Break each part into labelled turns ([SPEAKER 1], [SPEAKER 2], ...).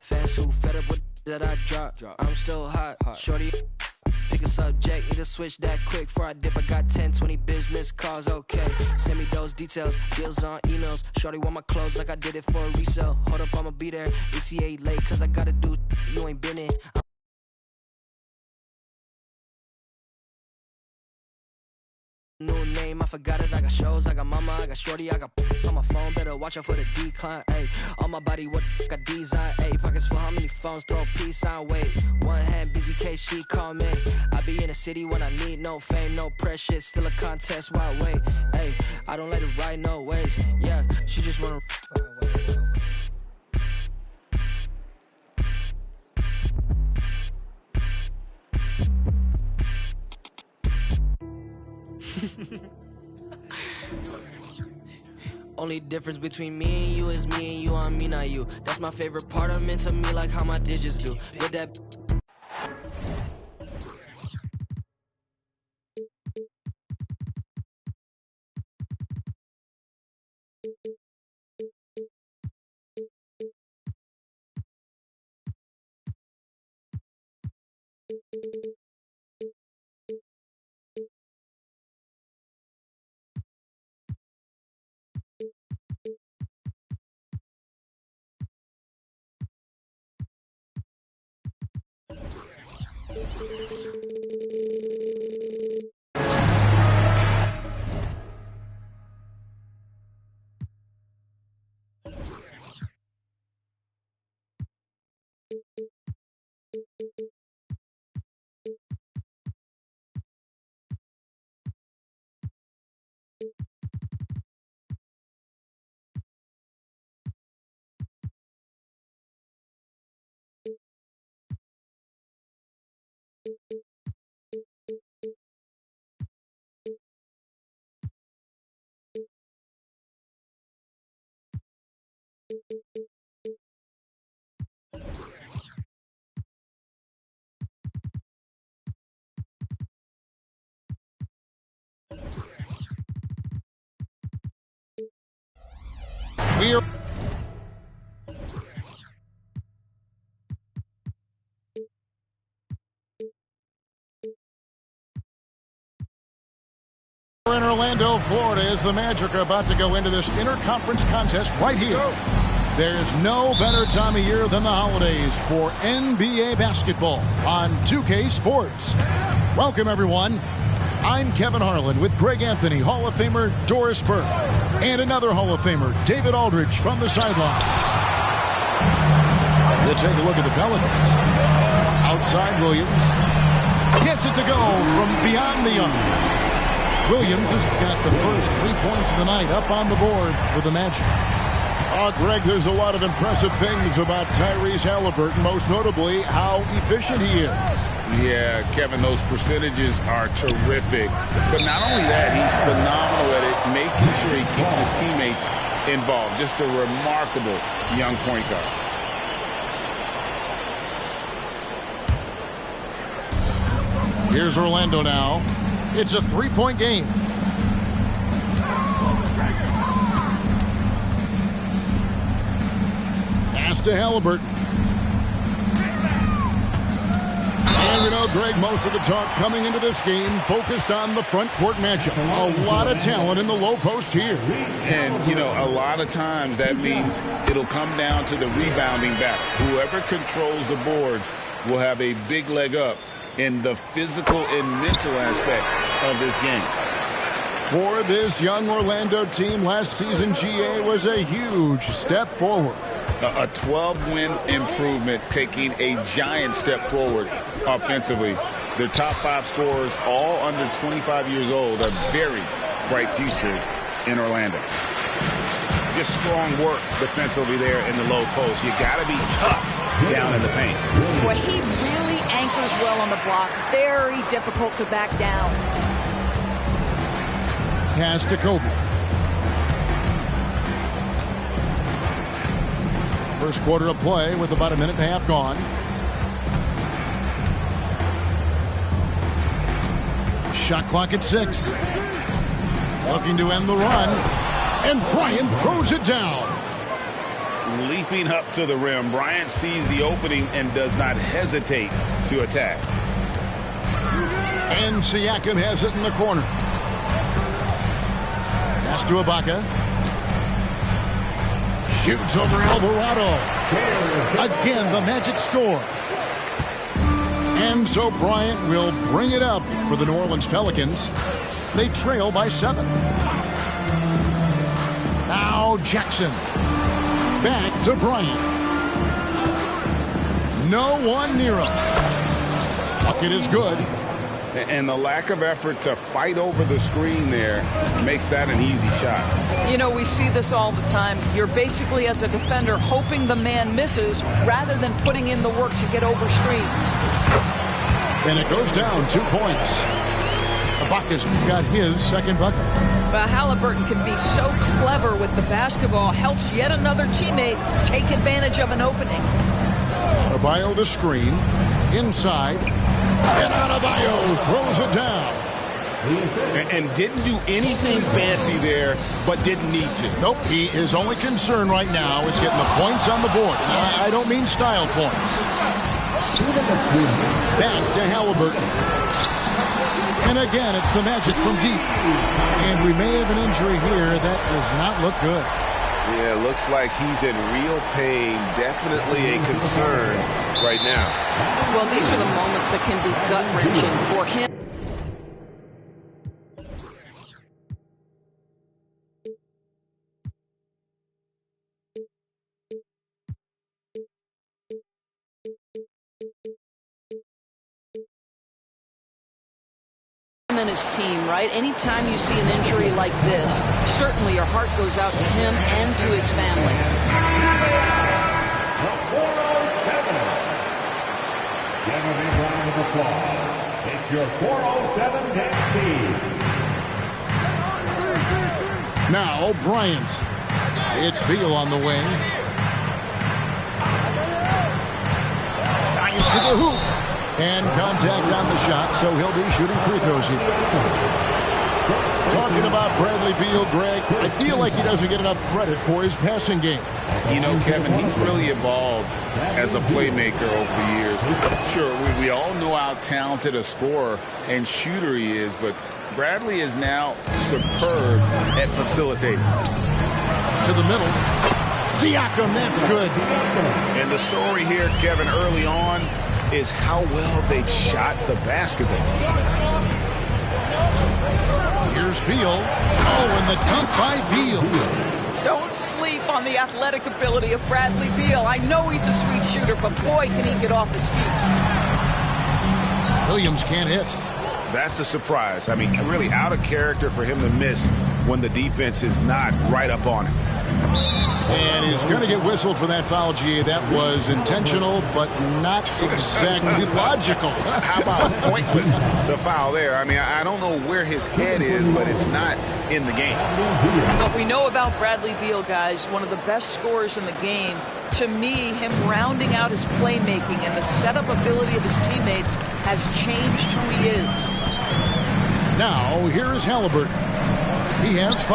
[SPEAKER 1] Fans who fed up with that I drop. I'm still hot. Shorty, pick a subject. Need to switch that quick before I dip. I got 10, 20 business calls. Okay, send me those details. Deals on emails. Shorty want my clothes like I did it for a resale. Hold up, I'ma be there. ETA late, cause I gotta do you ain't been in. New name, I forgot it. I got shows, I got mama, I got shorty, I got on my phone. Better watch out for the decline. Ayy, on my body, what got design? Ayy, pockets full, how many phones? Throw a peace sign. Wait, one hand busy case, she call me. I be in the city when I need no fame, no pressure. Still a contest. Why wait? Ayy, I don't let it ride no waves. Yeah, she just wanna. Only difference between me and you is me and you on me, not you. That's my favorite part. I'm into me like how my digits do. With that.
[SPEAKER 2] We're in Orlando, Florida, as the Magic are about to go into this interconference contest right here. There's no better time of year than the holidays for NBA basketball on 2K Sports. Welcome, everyone. I'm Kevin Harlan with Greg Anthony, Hall of Famer Doris Burke, and another Hall of Famer, David Aldridge, from the sidelines. You take a look at the Pelicans. Outside Williams. Gets it to go from beyond the arc. Williams has got the first 3 points of the night up on the board for the Magic. Greg, there's a lot of impressive things about Tyrese Haliburton, most notably how efficient he is.
[SPEAKER 3] Yeah, Kevin, those percentages are terrific. But not only that, he's phenomenal at it, making sure he keeps his teammates involved. Just a remarkable young point guard.
[SPEAKER 2] Here's Orlando now. It's a three-point game. Pass to Haliburton. And you know, Greg, most of the talk coming into this game focused on the front court matchup. A lot of talent in the low post here.
[SPEAKER 3] And, you know, a lot of times that means it'll come down to the rebounding back. Whoever controls the boards will have a big leg up in the physical and mental aspect of this game.
[SPEAKER 2] For this young Orlando team, last season GA was a huge step forward.
[SPEAKER 3] A 12-win improvement, taking a giant step forward offensively. Their top 5 scorers, all under 25 years old, a very bright future in Orlando. Just strong work defensively there in the low post. You got to be tough down in the paint.
[SPEAKER 4] Boy, he really anchors well on the block. Very difficult to back down.
[SPEAKER 2] Pass to Kobe. First quarter of play with about a minute and a half gone. Shot clock at 6. Looking to end the run. And Bryant throws it down.
[SPEAKER 3] leaping up to the rim. Bryant sees the opening and does not hesitate to attack.
[SPEAKER 2] And Siakam has it in the corner. Pass to Ibaka. Shoots over Alvarado. Again, the Magic score. And so Bryant will bring it up for the New Orleans Pelicans. They trail by 7. Now Jackson. Back to Bryant. No one near him. Bucket is good.
[SPEAKER 3] And the lack of effort to fight over the screen there makes that an easy shot.
[SPEAKER 4] You know, we see this all the time. You're basically, as a defender, hoping the man misses rather than putting in the work to get over screens.
[SPEAKER 2] And it goes down 2 points. Ibaka's got his second bucket.
[SPEAKER 4] But Halliburton can be so clever with the basketball, helps yet another teammate take advantage of an opening.
[SPEAKER 2] Adebayo the screen. Inside. And Adebayo throws it down.
[SPEAKER 3] And didn't do anything fancy there, but didn't need to.
[SPEAKER 2] Nope, his only concern right now is getting the points on the board. I don't mean style points. Back to Halliburton. And again, it's the Magic from deep. And we may have an injury here that does not look good.
[SPEAKER 5] Yeah, looks like he's in real pain. Definitely a concern right now.
[SPEAKER 4] Well, these are the moments that can be gut-wrenching for him. And his team, right? Anytime you see an injury like this, certainly your heart goes out to him and to his family.
[SPEAKER 6] The 407. Give a big round of applause. It's your 407 next team.
[SPEAKER 2] Now Bryant. It's Beal on the wing. Nice to the hoop. And contact on the shot, so he'll be shooting free throws here. Talking about Bradley Beal, Greg, I feel like he doesn't get enough credit for his passing game.
[SPEAKER 3] You know, Kevin, he's really evolved as a playmaker over the years. Sure, we all know how talented a scorer and shooter he is, but Bradley is now superb at facilitating.
[SPEAKER 2] To the middle. Siakam, that's good.
[SPEAKER 3] And the story here, Kevin, early on, is how well they've shot the basketball.
[SPEAKER 2] Here's Beal. Oh, and the dunk by Beal.
[SPEAKER 4] Don't sleep on the athletic ability of Bradley Beal. I know he's a sweet shooter, but boy, can he get off his feet.
[SPEAKER 2] Williams can't hit.
[SPEAKER 3] That's a surprise. I mean, really out of character for him to miss when the defense is not right up on him.
[SPEAKER 2] And he's going to get whistled for that foul, G. That was intentional, but not exactly logical.
[SPEAKER 3] How about pointless to foul there? I mean, I don't know where his head is, but it's not in the game.
[SPEAKER 4] What we know about Bradley Beal, guys, one of the best scorers in the game. To me, him rounding out his playmaking and the setup ability of his teammates has changed who he is.
[SPEAKER 2] Now, here is Halliburton. He has 5.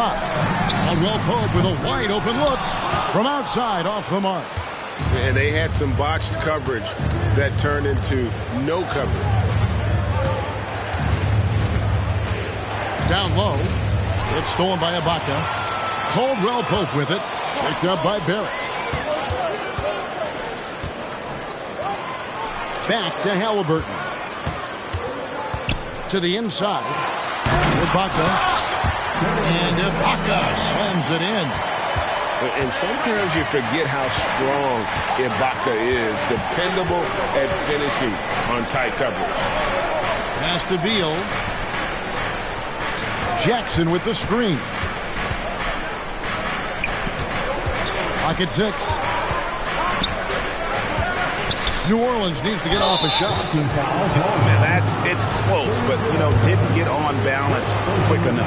[SPEAKER 2] Caldwell Pope with a wide open look from outside off the mark.
[SPEAKER 5] And they had some botched coverage that turned into no coverage.
[SPEAKER 2] Down low. It's stolen by Ibaka. Caldwell Pope with it. Picked up by Barrett. Back to Halliburton. To the inside. Ibaka. And Ibaka slams it in.
[SPEAKER 5] And sometimes you forget how strong Ibaka is. Dependable at finishing on tight coverage.
[SPEAKER 2] Pass to Beal. Jackson with the screen. Pocket 6. New Orleans needs to get off a shot.
[SPEAKER 3] And it's close, but, didn't get on balance quick enough.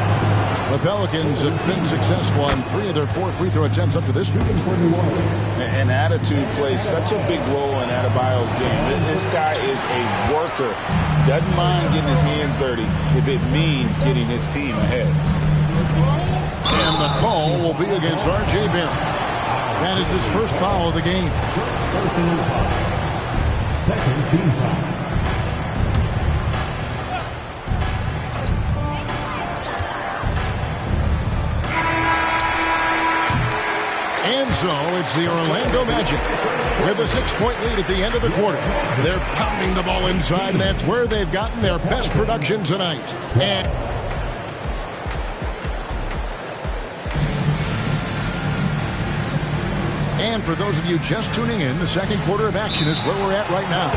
[SPEAKER 2] The Pelicans have been successful on 3 of their 4 free throw attempts up to this point.
[SPEAKER 3] And attitude plays such a big role in Adebayo's game. This guy is a worker. Doesn't mind getting his hands dirty if it means getting his team ahead.
[SPEAKER 2] And the call will be against R.J. Barrett. That is his first foul of the game.
[SPEAKER 6] Personal foul. Second team foul.
[SPEAKER 2] And so it's the Orlando Magic with a 6-point lead at the end of the quarter. They're pounding the ball inside, and that's where they've gotten their best production tonight. And for those of you just tuning in, the second quarter of action is where we're at right now.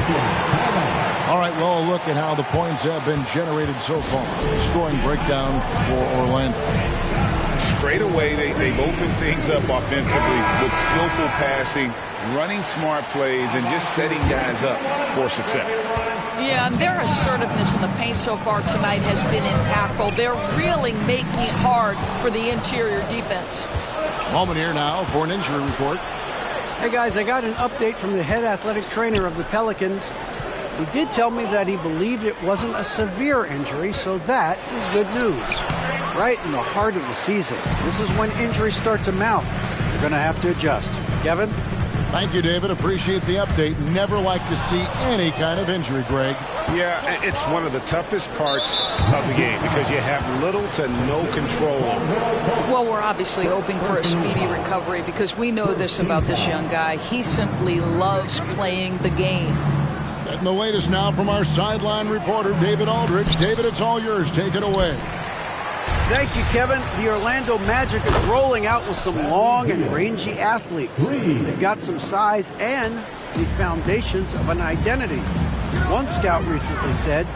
[SPEAKER 2] All right, well, look at how the points have been generated so far. Scoring breakdown for Orlando.
[SPEAKER 3] Straight away, they've opened things up offensively with skillful passing, running smart plays, and just setting guys up for success.
[SPEAKER 4] Yeah, and their assertiveness in the paint so far tonight has been impactful. They're really making it hard for the interior defense.
[SPEAKER 2] Moment here now for an injury report.
[SPEAKER 7] Hey guys, I got an update from the head athletic trainer of the Pelicans. He did tell me that he believed it wasn't a severe injury, so that is good news. Right in the heart of the season. This is when injuries start to mount. You're going to have to adjust. Kevin?
[SPEAKER 2] Thank you, David. Appreciate the update. Never like to see any kind of injury, Greg.
[SPEAKER 5] Yeah, it's one of the toughest parts of the game because you have little to no control over it.
[SPEAKER 4] Well, we're obviously hoping for a speedy recovery because we know this about this young guy. He simply loves playing the game.
[SPEAKER 2] And the latest now from our sideline reporter, David Aldridge. David, it's all yours. Take it away.
[SPEAKER 7] Thank you, Kevin. The Orlando Magic is rolling out with some long and rangy athletes. They've got some size and the foundations of an identity. One scout recently said,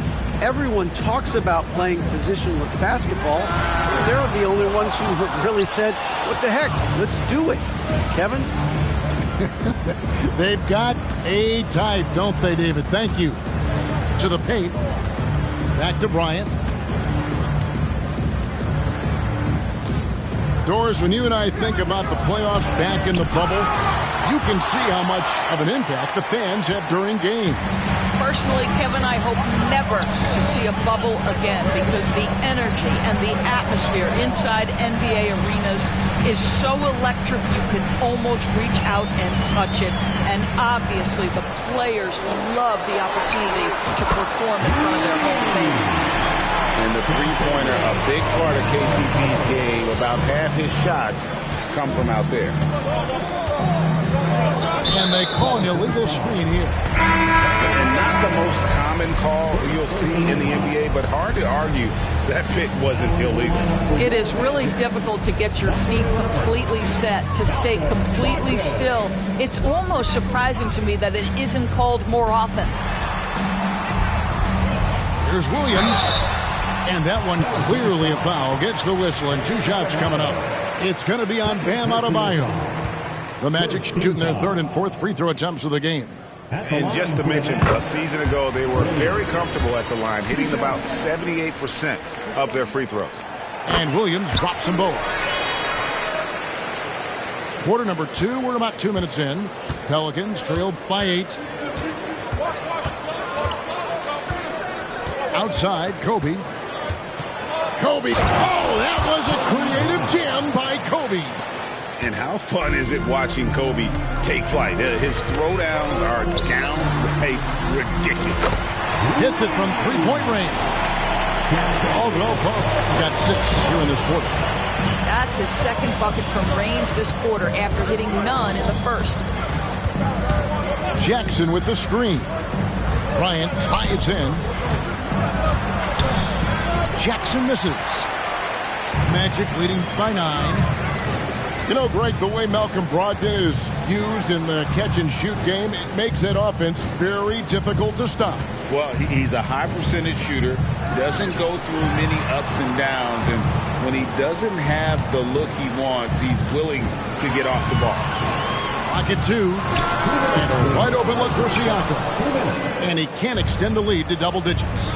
[SPEAKER 7] everyone talks about playing positionless basketball, but they're the only ones who have really said, what the heck, let's do it. Kevin?
[SPEAKER 2] They've got a type, don't they, David? Thank you. To the paint. Back to Bryant. Doris, when you and I think about the playoffs back in the bubble, you can see how much of an impact the fans have during games.
[SPEAKER 4] Personally, Kevin, I hope never to see a bubble again because the energy and the atmosphere inside NBA arenas is so electric you can almost reach out and touch it. And obviously, the players love the opportunity to perform in front of their home fans.
[SPEAKER 3] And the three-pointer, a big part of KCP's game, about half his shots come from out there.
[SPEAKER 2] And they call an illegal screen here.
[SPEAKER 3] And not the most common call you'll see in the NBA, but hard to argue that pick wasn't illegal.
[SPEAKER 4] It is really difficult to get your feet completely set, to stay completely still. It's almost surprising to me that it isn't called more often.
[SPEAKER 2] Here's Williams. And that one clearly a foul. Gets the whistle, and 2 shots coming up. It's going to be on Bam Adebayo. The Magic shooting their 3rd and 4th free throw attempts of the game.
[SPEAKER 5] And just to mention, a season ago, they were very comfortable at the line, hitting about 78% of their free throws.
[SPEAKER 2] And Williams drops them both. Quarter number 2, we're about 2 minutes in. Pelicans trail by 8. Outside, Kobe. Kobe. Oh, that was a creative jam by Kobe.
[SPEAKER 5] And how fun is it watching Kobe take flight? His throwdowns are downright ridiculous.
[SPEAKER 2] Hits it from 3-point range. Caldwell Pope got 6 here in this quarter.
[SPEAKER 4] That's his 2nd bucket from range this quarter after hitting none in the first.
[SPEAKER 2] Jackson with the screen. Bryant drives in. Jackson misses. Magic leading by 9. You know, Greg, the way Malcolm Brogdon is used in the catch-and-shoot game, it makes that offense very difficult to stop.
[SPEAKER 3] Well, he's a high percentage shooter, doesn't go through many ups and downs, and when he doesn't have the look he wants, he's willing to get off the ball.
[SPEAKER 2] Pocket 2, and a wide-open look for Siakam. And he can extend the lead to double digits.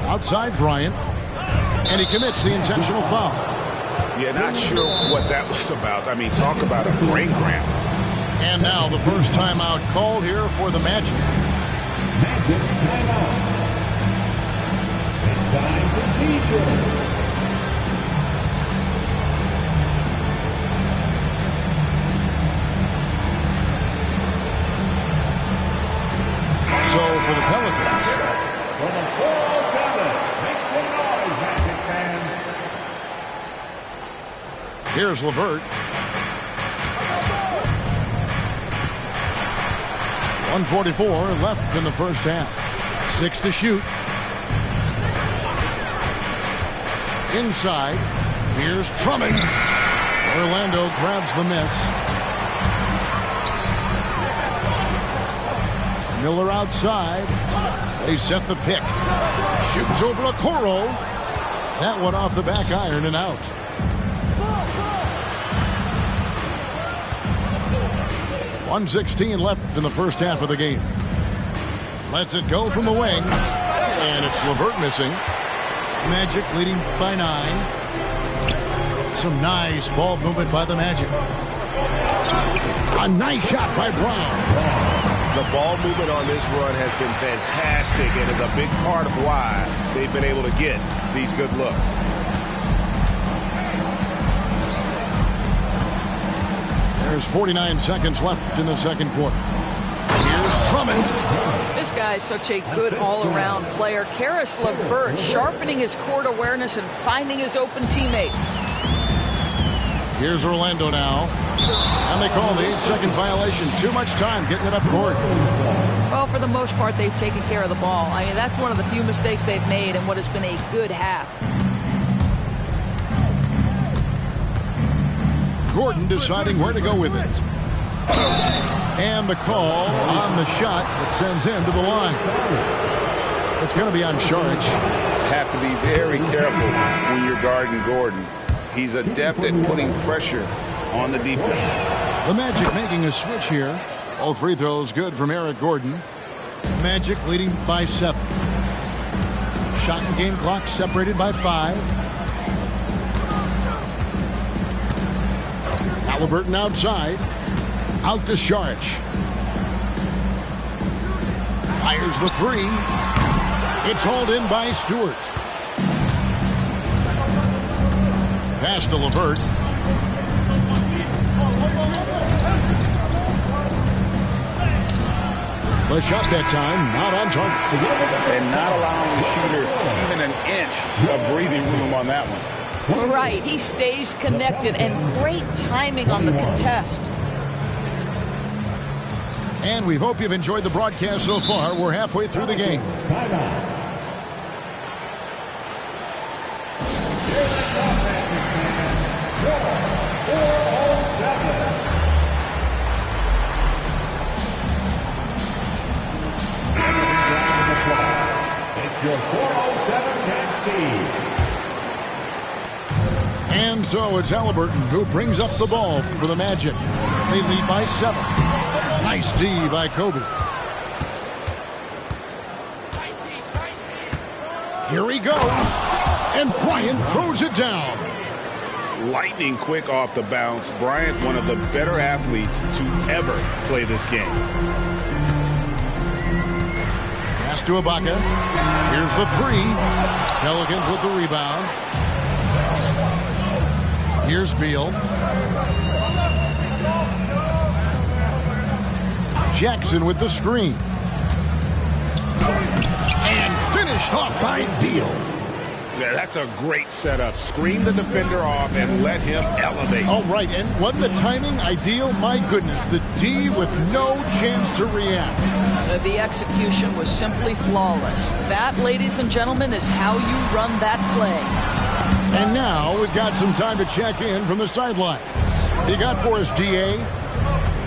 [SPEAKER 2] Outside Bryant, and he commits the intentional foul.
[SPEAKER 5] Yeah, not sure what that was about. I mean, talk about a brain cramp.
[SPEAKER 2] And now the first timeout called here for the Magic.
[SPEAKER 6] Magic timeout. It's time for T-shirt.
[SPEAKER 2] for the Pelicans.
[SPEAKER 6] For the 407, make some noise, Magic fans.
[SPEAKER 2] Here's LeVert. 1:44 left in the first half. 6 to shoot. Inside. Here's Drummond. Orlando grabs the miss. Miller outside. They set the pick. Shoots over Okoro. That one off the back iron and out. .116 left in the first half of the game. Lets it go from the wing. And it's LeVert missing. Magic leading by 9. Some nice ball movement by the Magic. A nice shot by Brown.
[SPEAKER 5] The ball movement on this run has been fantastic and is a big part of why they've been able to get these good looks.
[SPEAKER 2] There's 49 seconds left in the second quarter. Here's Drummond.
[SPEAKER 4] This guy is such a good all-around player. Caris LeVert sharpening his court awareness and finding his open teammates.
[SPEAKER 2] Here's Orlando now. And they call the 8-second violation. Too much time getting it up court.
[SPEAKER 4] Well, for the most part, they've taken care of the ball. I mean, that's one of the few mistakes they've made in what has been a good half.
[SPEAKER 2] Gordon deciding where to go with it. And the call on the shot that sends him to the line. It's going to be on Saric.
[SPEAKER 3] Have to be very careful when you're guarding Gordon. He's adept at putting pressure on the defense.
[SPEAKER 2] The Magic making a switch here. All free throws good from Eric Gordon. Magic leading by 7. Shot and game clock separated by 5. Halliburton outside. Out to Saric. Fires the 3. It's hauled in by Stewart. Pass to LeVert. The shot that time not on target.
[SPEAKER 3] And not allowing the shooter even an inch of breathing room on that one.
[SPEAKER 4] Right. He stays connected and great timing on the contest.
[SPEAKER 2] And we hope you've enjoyed the broadcast so far. We're halfway through the game.
[SPEAKER 6] It's your 407 Cassidy.
[SPEAKER 2] And so it's Halliburton who brings up the ball for the Magic. They lead by 7. Nice D by Kobe. Here he goes. And Bryant throws it down.
[SPEAKER 3] Lightning quick off the bounce. Bryant, one of the better athletes to ever play this game.
[SPEAKER 2] Pass to Ibaka. Here's the 3. Pelicans with the rebound. Here's Beal. Jackson with the screen. And finished off by Beal.
[SPEAKER 3] Yeah, that's a great setup. Screen the defender off and let him elevate.
[SPEAKER 2] All right, and wasn't the timing ideal? My goodness, the D with no chance to react.
[SPEAKER 4] The execution was simply flawless. That, ladies and gentlemen, is how you run that play.
[SPEAKER 2] And now we've got some time to check in from the sideline. You got for us, D.A.?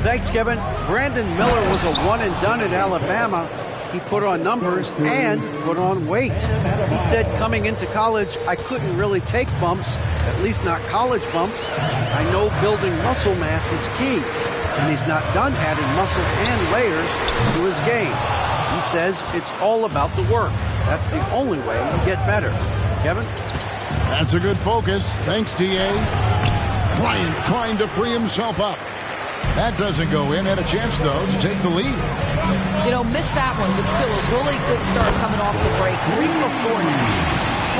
[SPEAKER 7] Thanks, Kevin. Brandon Miller was a one-and-done in Alabama. He put on numbers and put on weight. He said coming into college, I couldn't really take bumps, at least not college bumps. I know building muscle mass is key, and he's not done adding muscle and layers to his game. He says it's all about the work. That's the only way you get better. Kevin?
[SPEAKER 2] That's a good focus. Thanks, D.A. Bryant trying to free himself up. That doesn't go in. Had a chance, though, to take the lead.
[SPEAKER 4] You know, missed that one, but still a really good start coming off the break. 3 for 40.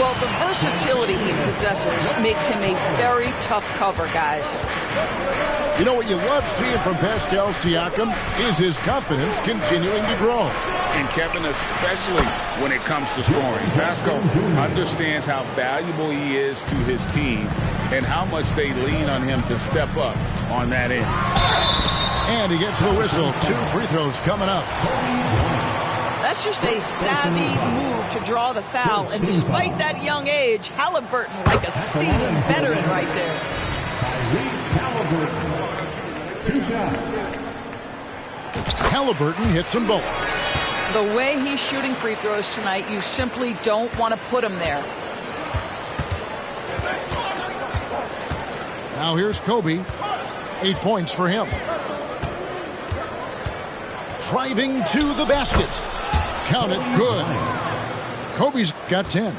[SPEAKER 4] Well, the versatility he possesses makes him a very tough cover, guys.
[SPEAKER 2] You know what you love seeing from Pascal Siakam is his confidence continuing to grow.
[SPEAKER 3] And Kevin, especially when it comes to scoring. Pascal understands how valuable he is to his team and how much they lean on him to step up on that end.
[SPEAKER 2] And he gets the whistle. 2 free throws coming up.
[SPEAKER 4] That's just a savvy move to draw the foul. And despite that young age, Halliburton like a seasoned veteran right there.
[SPEAKER 2] Halliburton hits them both.
[SPEAKER 4] The way he's shooting free throws tonight, you simply don't want to put him there.
[SPEAKER 2] Now here's Kobe. 8 points for him. Driving to the basket. Count it, good. Kobe's got 10.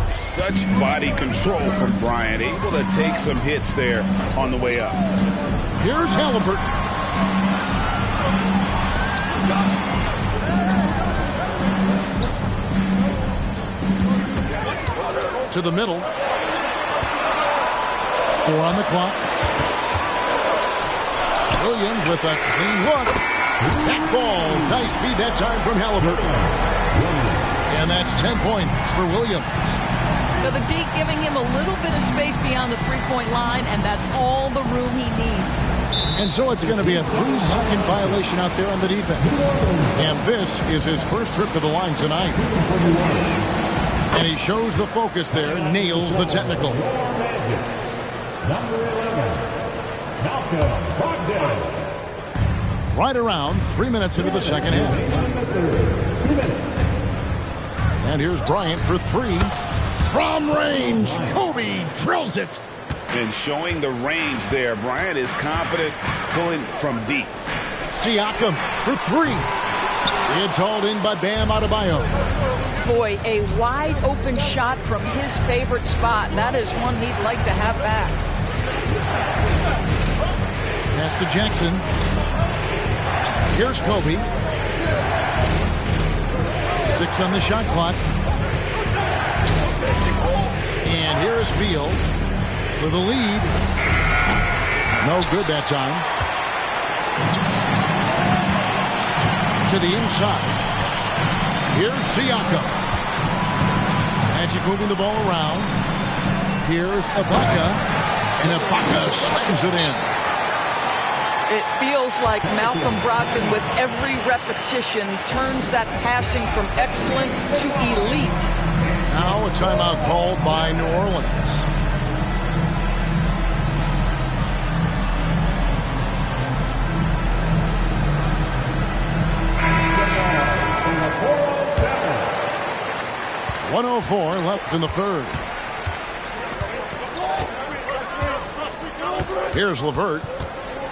[SPEAKER 3] Such body control from Bryant, able to take some hits there on the way up.
[SPEAKER 2] Here's Halliburton. To the middle. 4 on the clock. Williams with a clean look. That falls. Nice feed that time from Halliburton. And that's 10 points for Williams.
[SPEAKER 4] So the D giving him a little bit of space beyond the three-point line, and that's all the room he needs.
[SPEAKER 2] And so it's going to be a 3-second violation out there on the defense. And this is his first trip to the line tonight. And he shows the focus there, nails the technical.
[SPEAKER 6] Number 11, Malcolm Brogdon.
[SPEAKER 2] Right around 3 minutes into the second half. And here's Bryant for 3. From range, Kobe drills it.
[SPEAKER 3] And showing the range there, Bryant is confident pulling from deep.
[SPEAKER 2] Siakam for 3. It's hauled in by Bam Adebayo.
[SPEAKER 4] Boy, a wide open shot from his favorite spot. That is one he'd like to have back.
[SPEAKER 2] Pass to Jackson. Here's Kobe. 6 on the shot clock. And here's Beal for the lead. No good that time. To the inside. Here's Siakam. Magic moving the ball around. Here's Ibaka. And Ibaka slams it in.
[SPEAKER 4] It feels like Malcolm Brogdon, with every repetition, turns that passing from excellent to elite.
[SPEAKER 2] Now a timeout called by New Orleans. .104 left in the third. Here's LeVert.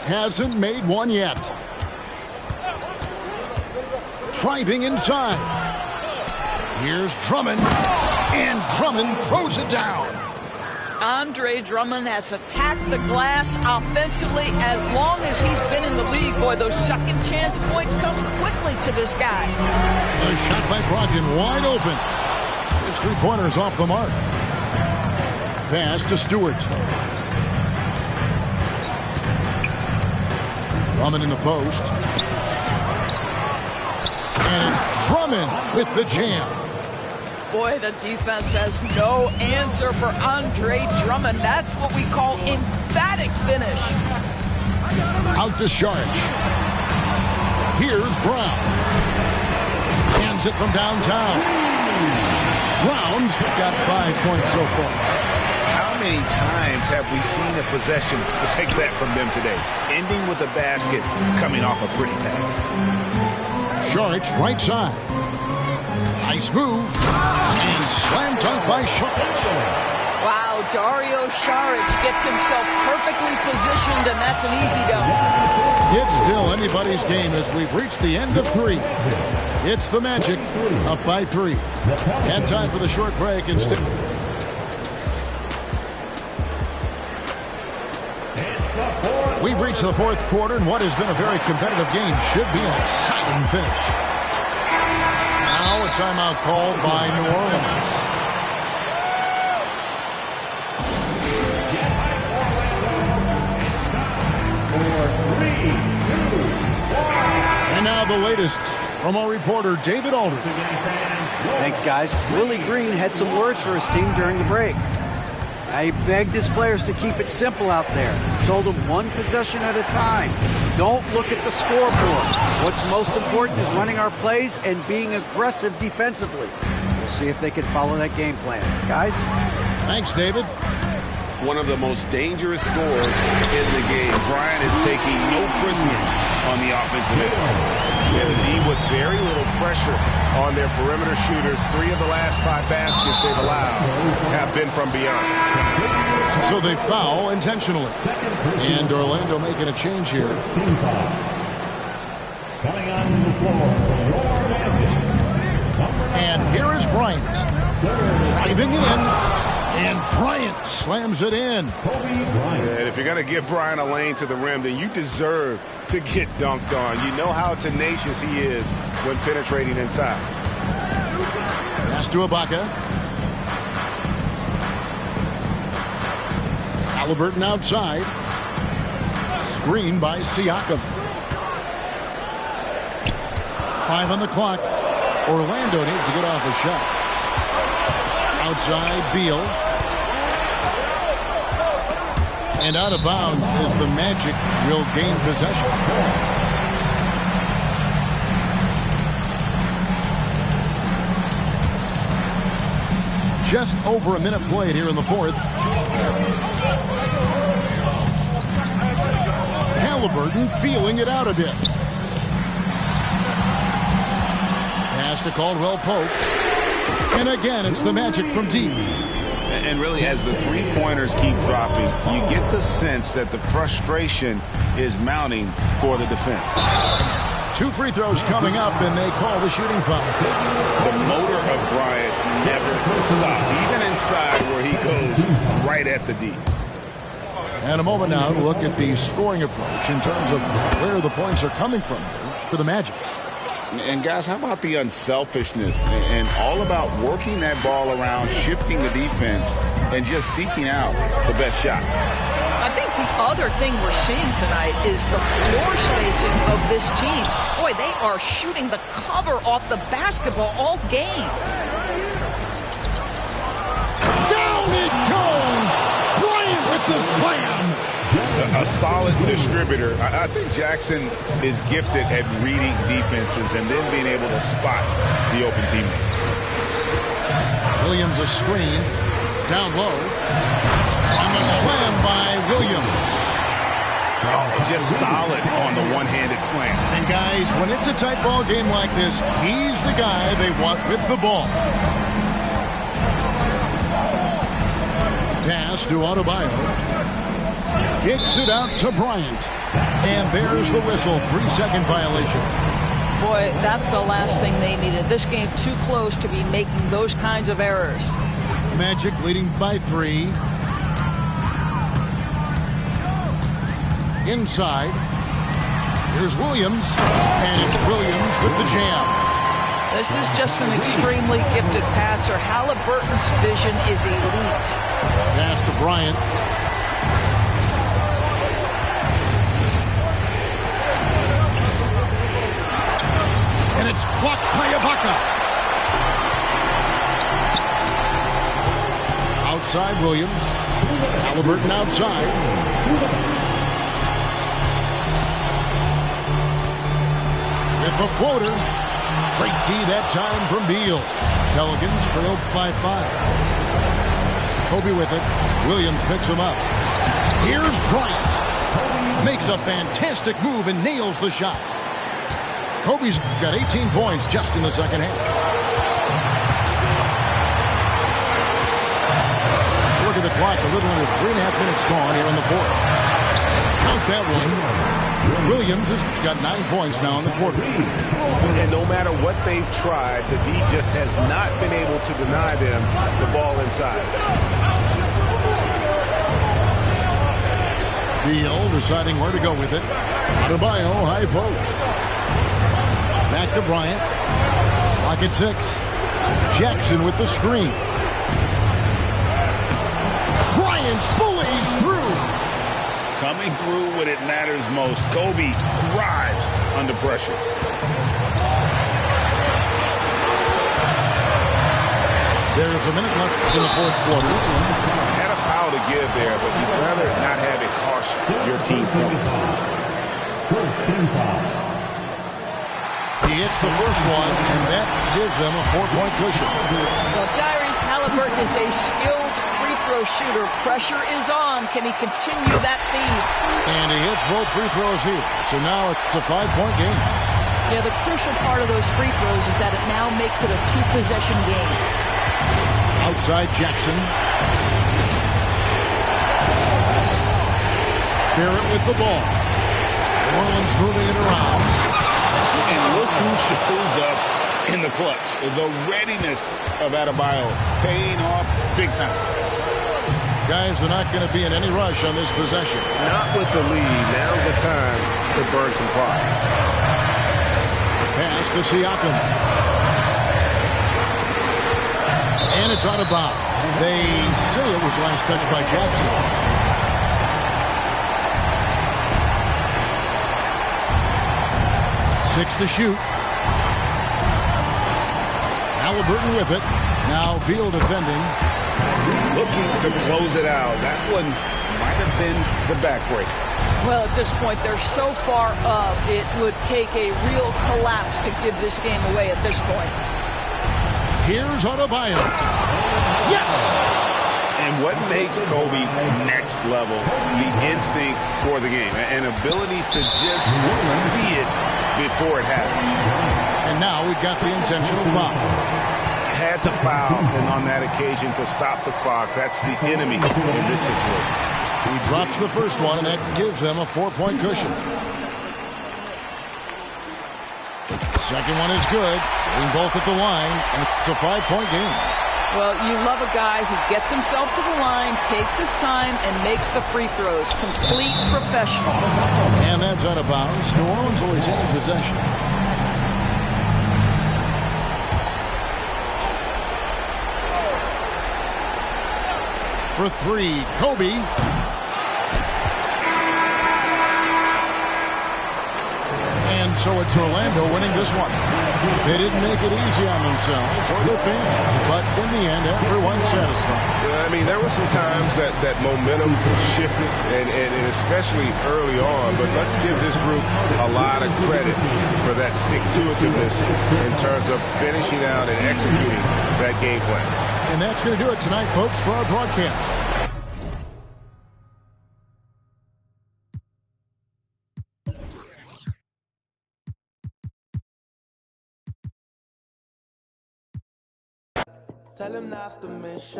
[SPEAKER 2] Hasn't made one yet. Driving inside. Here's Drummond. And Drummond throws it down.
[SPEAKER 4] Andre Drummond has attacked the glass offensively as long as he's been in the league. Boy, those second chance points come quickly to this guy.
[SPEAKER 2] A shot by Brogdon, wide open. His 3-pointer's off the mark. Pass to Stewart. Drummond in the post. And it's Drummond with the jam.
[SPEAKER 4] Boy, the defense has no answer for Andre Drummond. That's what we call emphatic finish.
[SPEAKER 2] Out to Saric. Here's Brown. Hands it from downtown. Brown's got 5 points so far.
[SPEAKER 5] How many times have we seen a possession like that from them today? Ending with a basket, coming off a pretty pass.
[SPEAKER 2] Saric, right side. Nice move. And slam dunk by Saric.
[SPEAKER 4] Wow, Dario Saric gets himself perfectly positioned, and that's an easy dunk.
[SPEAKER 2] It's still anybody's game as we've reached the end of 3. It's the Magic up by 3. And time for the short break instead. We've reached the fourth quarter, and what has been a very competitive game should be an exciting finish. Now a timeout called by New Orleans.
[SPEAKER 6] score 3-2.
[SPEAKER 2] And now the latest from our reporter, David Alder.
[SPEAKER 7] Thanks, guys. Willie Green had some words for his team during the break. He begged his players to keep it simple out there. Told them one possession at a time. Don't look at the scoreboard. What's most important is running our plays and being aggressive defensively. We'll see if they can follow that game plan. Guys?
[SPEAKER 2] Thanks, David.
[SPEAKER 5] One of the most dangerous scorers in the game. Bryant is taking no prisoners on the offensive end.
[SPEAKER 8] Yeah, the D with very little pressure on their perimeter shooters. 3 of the last 5 baskets they've allowed have been from beyond.
[SPEAKER 2] So they foul intentionally. And Orlando making a change here.
[SPEAKER 6] Coming on the floor from your Magic.
[SPEAKER 2] And here is Bryant. Driving in. And Bryant slams it in.
[SPEAKER 8] And if you're going to give Bryant a lane to the rim, then you deserve to get dunked on. You know how tenacious he is when penetrating inside.
[SPEAKER 2] Pass to Ibaka. Halliburton outside. Screen by Siakam. 5 on the clock. Orlando needs to get off a shot. Outside, Beal. And out of bounds as the Magic will gain possession. Just over a minute played here in the fourth. Halliburton feeling it out a bit. Pass to Caldwell Pope. And again, it's the Magic from deep.
[SPEAKER 3] And really, as the three-pointers keep dropping, you get the sense that the frustration is mounting for the defense.
[SPEAKER 2] 2 free throws coming up, and they call the shooting foul.
[SPEAKER 3] The motor of Bryant never stops, even inside where he goes right at the D.
[SPEAKER 2] And a moment now to look at the scoring approach in terms of where the points are coming from for the Magic.
[SPEAKER 3] And guys, how about the unselfishness and all about working that ball around, shifting the defense, and just seeking out the best shot?
[SPEAKER 4] I think the other thing we're seeing tonight is the floor spacing of this team. Boy, they are shooting the cover off the basketball all game.
[SPEAKER 2] Down it goes! Bryant with the slam!
[SPEAKER 3] A solid distributor. I think Jackson is gifted at reading defenses and then being able to spot the open teammate.
[SPEAKER 2] Williams a screen. Down low. On the slam by Williams.
[SPEAKER 3] Oh, just solid on the one-handed slam.
[SPEAKER 2] And guys, when it's a tight ball game like this, he's the guy they want with the ball. Pass to Adebayo. Kicks it out to Bryant. And there's the whistle. 3-second violation.
[SPEAKER 4] Boy, that's the last thing they needed. This game too close to be making those kinds of errors.
[SPEAKER 2] Magic leading by 3. Inside. Here's Williams. And it's Williams with the jam.
[SPEAKER 4] This is just an extremely gifted passer. Halliburton's vision is elite.
[SPEAKER 2] Pass to Bryant. And it's blocked by Ibaka. Outside Williams. Halliburton outside. With the floater. Great D that time from Beal. Pelicans trailed by 5. Kobe with it. Williams picks him up. Here's Bryant. Makes a fantastic move and nails the shot. Kobe's got 18 points just in the second half. Look at the clock. A little under 3.5 minutes gone here in the fourth. Count that one. Williams has got 9 points now in the quarter.
[SPEAKER 8] And no matter what they've tried, the D just has not been able to deny them the ball inside.
[SPEAKER 2] Beal deciding where to go with it. Adebayo, high post. Back to Bryant. Clock at 6. Jackson with the screen. Bryant bullies through.
[SPEAKER 3] Coming through when it matters most. Kobe thrives under pressure.
[SPEAKER 2] There's a minute left in the fourth quarter.
[SPEAKER 8] Had a foul to give there, but you'd rather not have it cost your team points.
[SPEAKER 6] First team foul.
[SPEAKER 2] He hits the first one, and that gives them a 4-point cushion.
[SPEAKER 4] Well, Tyrese Halliburton is a skilled free throw shooter. Pressure is on. Can he continue that theme?
[SPEAKER 2] And he hits both free throws here. So now it's a 5-point game.
[SPEAKER 4] Yeah, the crucial part of those free throws is that it now makes it a 2-possession game.
[SPEAKER 2] Outside Jackson. Barrett with the ball. New Orleans moving it around.
[SPEAKER 3] And look who shows up in the clutch. The readiness of Adebayo paying off big time.
[SPEAKER 2] Guys, they're not going to be in any rush on this possession.
[SPEAKER 8] Not with the lead. Now's the time to burn some pride.
[SPEAKER 2] Pass to Siakam. And it's out of bounds. They say it was last touched by Jackson. 6 to shoot. Halliburton with it. Now Beal defending.
[SPEAKER 3] Looking to close it out. That one might have been the backbreak.
[SPEAKER 4] Well, at this point, they're so far up, it would take a real collapse to give this game away at this point.
[SPEAKER 2] Here's Adebayo. Yes!
[SPEAKER 8] And what makes Kobe next level, the instinct for the game, an ability to just see it before it happens.
[SPEAKER 2] And now we've got the intentional foul.
[SPEAKER 8] Had to foul, and on that occasion to stop the clock. That's the enemy in this situation.
[SPEAKER 2] He drops the first one, and that gives them a 4-point cushion. Second one is good. Getting both at the line, and it's a 5-point game.
[SPEAKER 4] Well, you love a guy who gets himself to the line, takes his time, and makes the free throws. Complete professional.
[SPEAKER 2] And that's out of bounds. New Orleans will retain possession. For 3, Kobe. And so it's Orlando winning this one. They didn't make it easy on themselves or their fans, but in the end, everyone's satisfied.
[SPEAKER 8] Yeah, I mean, there were some times that momentum shifted, and especially early on, but let's give this group a lot of credit for that stick-to-itiveness in terms of finishing out and executing that game plan.
[SPEAKER 2] And that's going to do it tonight, folks, for our broadcast.
[SPEAKER 9] Tell him that's the mission,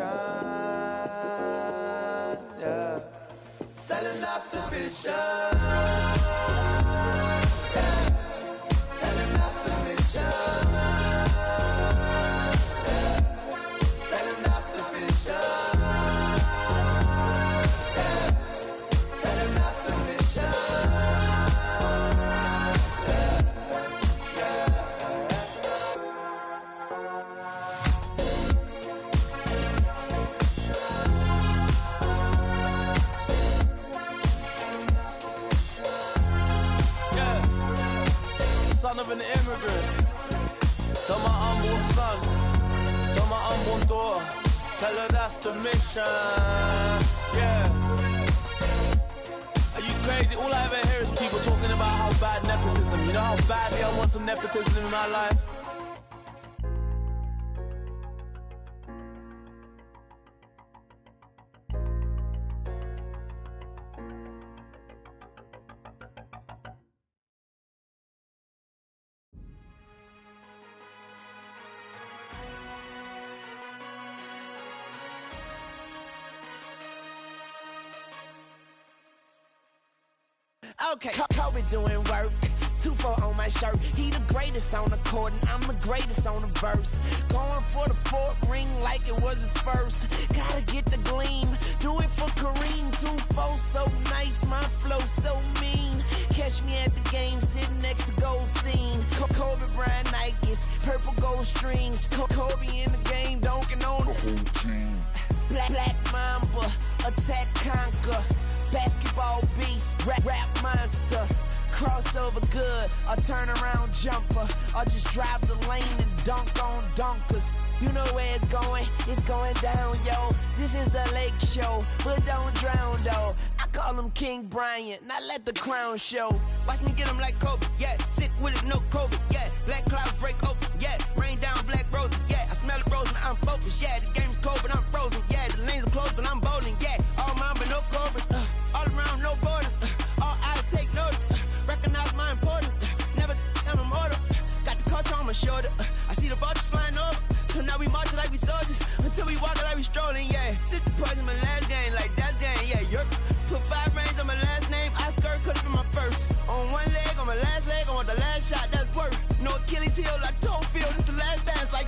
[SPEAKER 9] yeah. Tell him that's the vision, yeah. Tell him that's the mission, yeah. Tell him that's the vision, yeah. Tell him that's the mission, son of an immigrant. Tell my unborn son, tell my unborn daughter, tell her that's the mission, yeah. Are you crazy? All I ever hear is people talking about how bad nepotism. You know how badly I want some nepotism in my life?
[SPEAKER 10] Okay, Kobe doing work. 2-4 on my shirt. He the greatest on the court, and I'm the greatest on the verse. Going for the 4th ring like it was his first. Gotta get the gleam. Do it for Kareem. 2-4 so nice, my flow so mean. Catch me at the game, sitting next to Goldstein. Kobe Bryant Nikes, purple gold strings. Kobe in the game, dunking on the whole team. Black Mamba, attack conquer. basketball beast, rap monster. Crossover good, a turnaround jumper, or just drive the lane and dunk on dunkers. You know where it's going down, yo. This is the Lake Show, but don't drown, though. I call him King Bryant, not let the crown show. Watch me get him like Kobe, yeah. Sick with it, no COVID, yeah. Black clouds break open, yeah. Rain down black roses, yeah. I smell the rose and I'm focused, yeah. The game's cold, but I'm frozen, yeah. The lanes are closed, but I'm bowling, yeah. All mine, but no cobras, all around, no borders, all eyes take notice. Recognize my importance, never I'm immortal. Got the culture on my shoulder, I see the vultures flying over. So now we marching like we soldiers, until we walking like we strolling, yeah. 60 points in my last game, like that's game, yeah. You're put 5 rings on my last name, Oscar could've been my first. On one leg, on my last leg, I want the last shot, that's worth. No Achilles heel, like toe field, this the last dance, like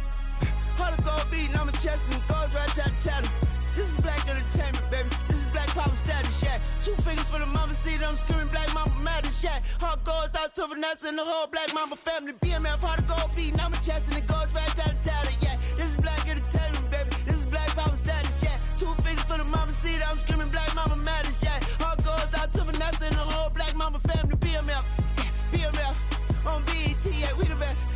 [SPEAKER 10] how to go beating on my chest and goes right tat. This is black entertainment, baby. This is black power status, yeah. 2 fingers for the mama, see them screaming black mama matters, yeah. Heart goes out to Vanessa and the whole black mama family. BMF, how to go beating on my chest and it goes right tat, yeah. This is black entertainment, baby. This is black power status, yeah. 2 fingers for the mama, see them screaming black mama matters, yeah. Heart goes out to Vanessa and the whole black mama family. BMF, BMF, on BET, yeah, we the best,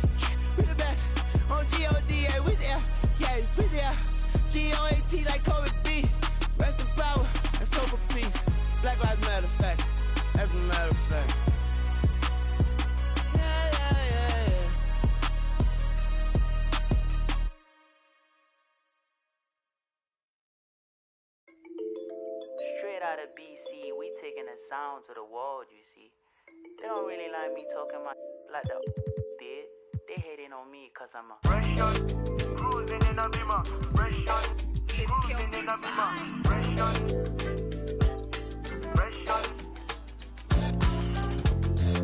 [SPEAKER 10] we the best. On GODA, we there, yes, we there. GOAT like Kobe B. Rest in power and soul for peace. Black Lives Matter fact. That's a matter of fact. Yeah.
[SPEAKER 11] Straight out of BC, we taking the sound to the world, you see. They don't really like me talking my like that did. They hating on me cause I'm a fresh shot, cruising in a Beamer. Fresh shot, cruising in a Beamer. Fresh shot, fresh shot.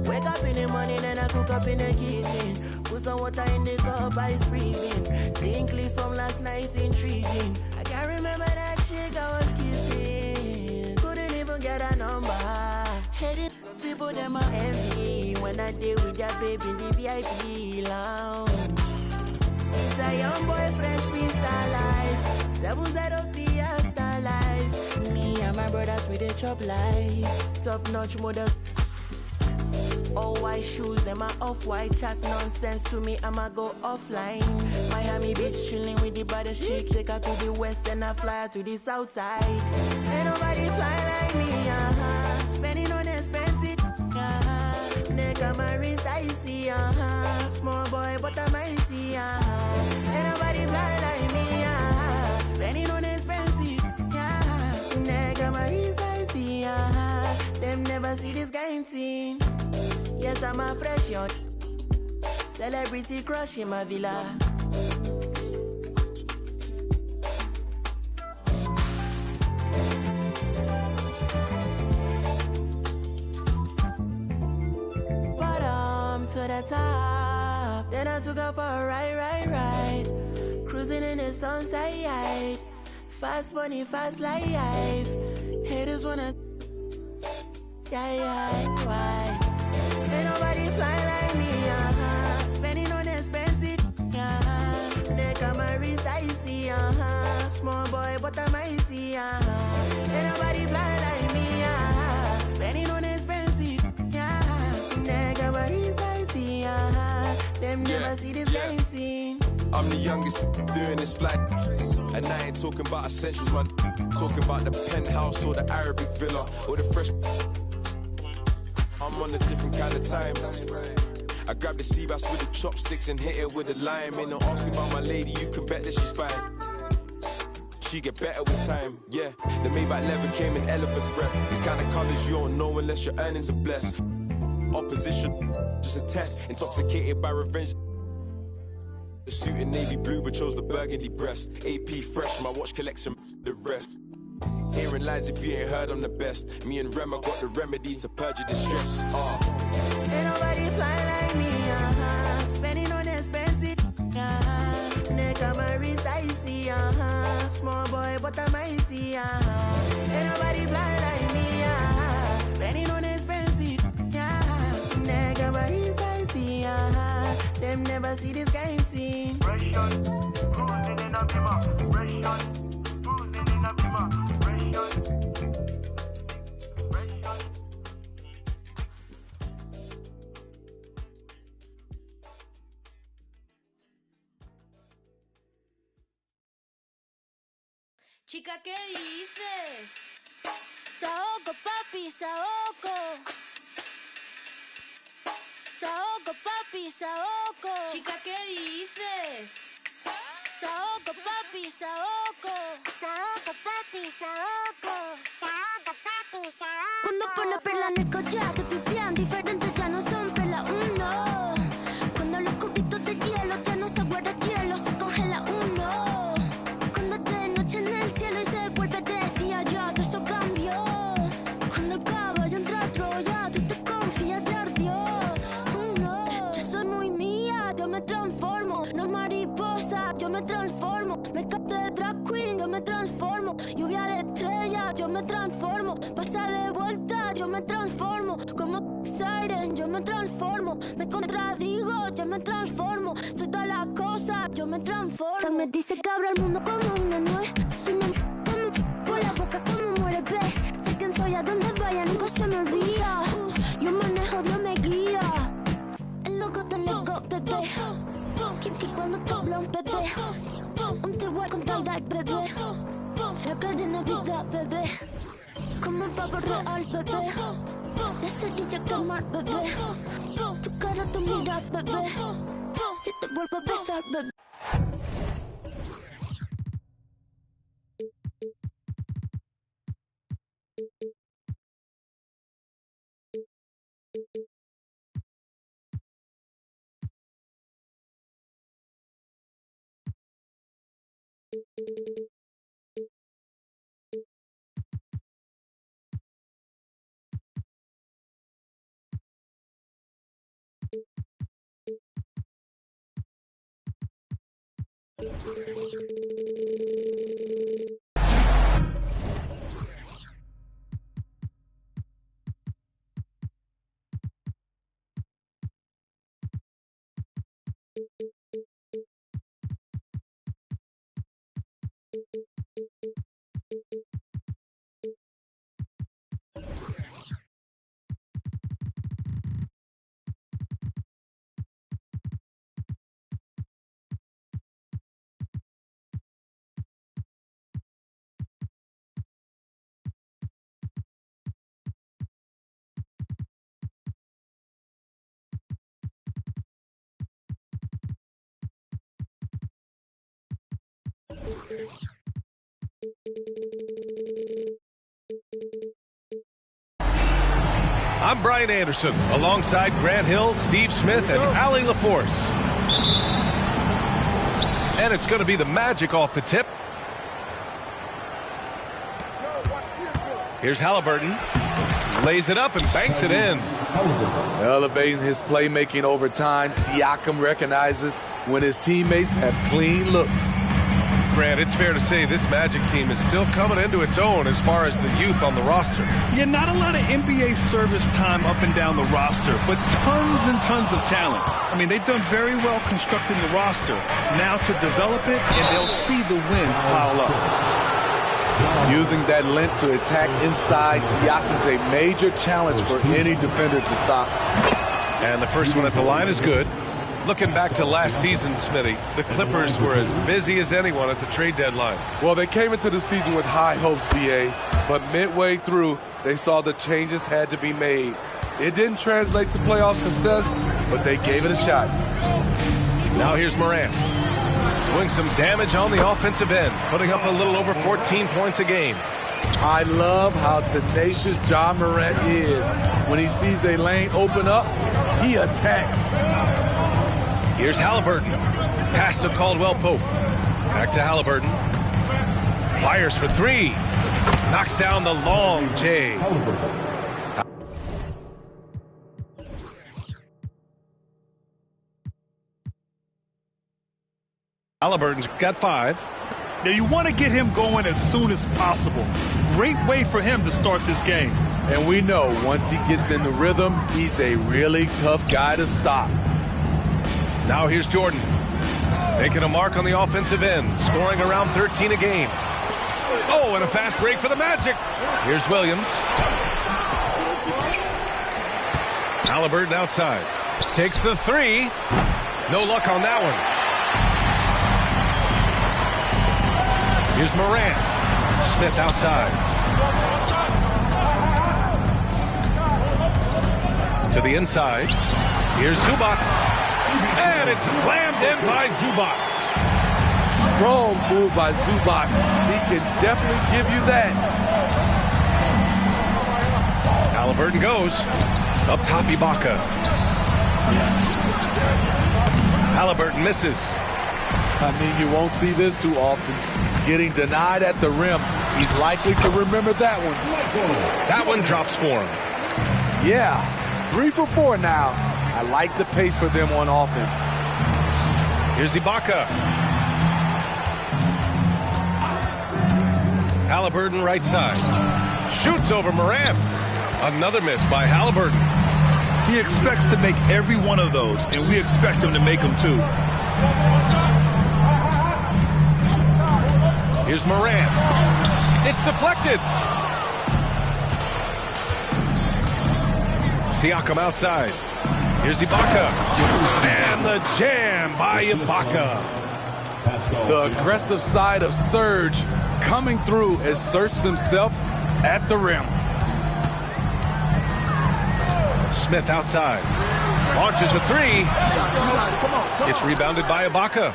[SPEAKER 12] Wake up in the morning and I cook up in the kitchen. Put some water in the cup, ice freezing. Seeing clips from last night, intriguing. I can't remember that chick I was kissing. Couldn't even get a number. Headed people, them are envy. When I deal with that baby in the VIP lounge. It's a young boy, fresh pista life. 7-0 star life. Me and my brothers with a chop life. Top notch models. All white shoes, them are off-white chats. Nonsense to me, I'ma go offline. Miami Beach, chilling with the baddest chick. Take her to the west and I fly her to the south side. Ain't nobody fly like me, Spending on expensive, Neck on my wrist, I see, Small boy, but I'm icy, Ain't nobody fly like me, Spending on expensive, Neck on my wrist, I see, Them never see this kind thing. Yes, I'm a fresh young celebrity crush in my villa. Bottom to the top, then I took up for a ride. Cruising in the sunset, fast money, fast life. Haters wanna, why? Ain't nobody fly like me, Spending on expensive, Neck on my wrist, I see, Small boy, but I'm icy, Ain't nobody fly like me, Spending on expensive, Neck on my wrist, I see, Them never see this kind thing.
[SPEAKER 13] I'm the youngest doing this flight. And I ain't talking about essentials, man. Talking about the penthouse or the Arabic villa or the fresh. I'm on a different kind of time. I grab the sea bass with the chopsticks and hit it with a lime. Ain't no asking about my lady, you can bet that she's fine. She get better with time, yeah. The Maybach leather came in elephant's breath. These kind of colors you don't know unless your earnings are blessed. Opposition, just a test. Intoxicated by revenge. The suit in navy blue but chose the burgundy breast. AP fresh, my watch collection, the rest. Hearing lies if you ain't heard I'm the best. Me and Rem, I got the remedy to purge your distress.
[SPEAKER 12] Ain't nobody fly like me, Spending on expensive, Neck on my wrist, I see, Small boy, but I'm icy, Ain't nobody fly like me, Spending on expensive, Neck on my wrist, I see, Them never see this kind of thing.
[SPEAKER 11] Fresh on, cruising in a Beamer. Fresh on, cruising in a Beamer.
[SPEAKER 14] Chica, ¿qué dices? Saoco, papi, saoco. Saoco, papi, saoco. Chica, ¿qué dices? Saoco, papi, saoco.
[SPEAKER 15] Saoco, papi, saoco. Saoco, papi, saoco.
[SPEAKER 14] Cuando pone perla en el collar, te pipián diferentes, ya no son perla uno. Cuando los cubitos de hielo ya no se guarda hielo, se congela uno. Cuando es de noche en el cielo y se vuelve de día, ya todo eso cambió. Cuando el caballo entra a Troya, tú te confías, te ardió. Yo soy muy mía, yo me transformo. No mariposa, yo me transformo. Me capté de drag queen, yo me transformo. Lluvia de estrella, yo me transformo. Pasa de vuelta, yo me transformo. Como Siren, yo me transformo. Me contradigo, yo me transformo. Soy todas las cosas, yo me transformo. Frank me dice que abro el mundo como una nuez. Soy como por la boca como muere, ve. Sé quién soy, a donde vaya, nunca se me olvida. Yo manejo, Dios me guía. El loco te loco, bebé. Kinky cuando te habla un bebé. Un t-way con tie-dye, bebé. La cadena vida, bebé. Como un pavo real, bebé. De cerilla al quemar, bebé. Tu cara, tu mira, bebé. Si te vuelvo a besar, bebé.
[SPEAKER 16] I'm Brian Anderson, alongside Grant Hill, Steve Smith, and Allie LaForce. And it's going to be the Magic off the tip. Here's Halliburton. Lays it up and banks it in.
[SPEAKER 17] Elevating his playmaking over time, Siakam recognizes when his teammates have clean looks.
[SPEAKER 16] Grant, it's fair to say this Magic team is still coming into its own as far as the youth on the roster.
[SPEAKER 18] Yeah, not a lot of NBA service time up and down the roster, but tons and tons of talent. I mean, they've done very well constructing the roster. Now to develop it, and they'll see the wins pile up.
[SPEAKER 17] Using that length to attack inside, Siakam's a major challenge for any defender to stop.
[SPEAKER 16] And the first one at the line is good. Looking back to last season, Smitty, the Clippers were as busy as anyone at the trade deadline.
[SPEAKER 17] Well, they came into the season with high hopes, B.A., but midway through, they saw the changes had to be made. It didn't translate to playoff success, but they gave it a shot.
[SPEAKER 16] Now here's Morant, doing some damage on the offensive end, putting up a little over 14 points a game.
[SPEAKER 17] I love how tenacious Ja Morant is. When he sees a lane open up, he attacks.
[SPEAKER 16] Here's Halliburton. Pass to Caldwell Pope. Back to Halliburton. Fires for three. Knocks down the long J. Halliburton's got 5.
[SPEAKER 18] Now you want to get him going as soon as possible. Great way for him to start this game.
[SPEAKER 17] And we know once he gets in the rhythm, he's a really tough guy to stop.
[SPEAKER 16] Now here's Jordan, making a mark on the offensive end, scoring around 13 a game. Oh, and a fast break for the Magic. Here's Williams. Halliburton outside. Takes the 3. No luck on that one. Here's Morant. Smith outside. To the inside. Here's Zubats. And it's slammed in by Zubats.
[SPEAKER 17] Strong move by Zubats. He can definitely give you that.
[SPEAKER 16] Halliburton goes. Up top, Ibaka. Halliburton misses.
[SPEAKER 17] I mean, you won't see this too often. Getting denied at the rim. He's likely to remember that one.
[SPEAKER 16] That one drops for him.
[SPEAKER 17] Yeah, 3 for 4 now. I like the pace for them on offense.
[SPEAKER 16] Here's Ibaka. Halliburton right side. Shoots over Morant. Another miss by Halliburton.
[SPEAKER 18] He expects to make every one of those, and we expect him to make them too.
[SPEAKER 16] Here's Morant. It's deflected. Siakam outside. Here's Ibaka. And the jam by Ibaka.
[SPEAKER 17] The aggressive side of Serge coming through as Serge himself at the rim.
[SPEAKER 16] Smith outside. Launches a three. It's rebounded by Ibaka.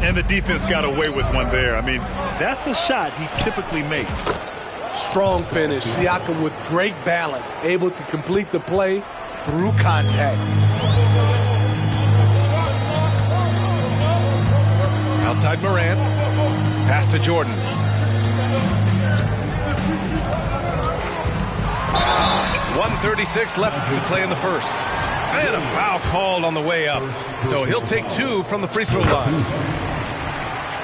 [SPEAKER 18] And the defense got away with one there. I mean, that's a shot he typically makes.
[SPEAKER 17] Strong finish. Siakam with great balance, able to complete the play through contact.
[SPEAKER 16] Outside Morant. Pass to Jordan. .136 left to play in the first. And a foul called on the way up. So he'll take 2 from the free throw line.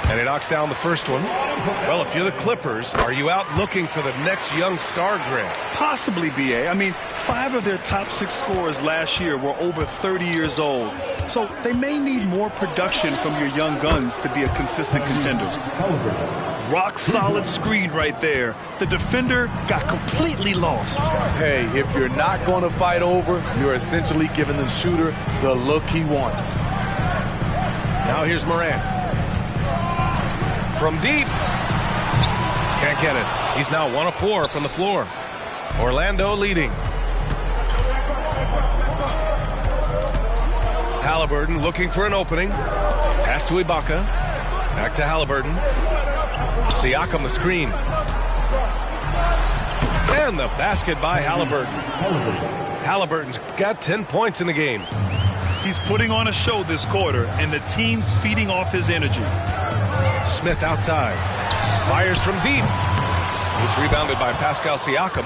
[SPEAKER 16] And he knocks down the first one. Well, if you're the Clippers, are you out looking for the next young star, Grant?
[SPEAKER 18] Possibly, B.A. I mean, 5 of their top 6 scorers last year were over 30 years old. So they may need more production from your young guns to be a consistent contender. Rock solid screen right there. The defender got completely lost.
[SPEAKER 17] Hey, if you're not going to fight over, you're essentially giving the shooter the look he wants.
[SPEAKER 16] Now here's Morant. From deep. Can't get it. He's now 1 of 4 from the floor. Orlando leading. Halliburton looking for an opening. Pass to Ibaka. Back to Halliburton. Siakam the screen. And the basket by Halliburton. Halliburton's got 10 points in the game.
[SPEAKER 18] He's putting on a show this quarter, and the team's feeding off his energy.
[SPEAKER 16] Smith outside. Fires from deep. It's rebounded by Pascal Siakam.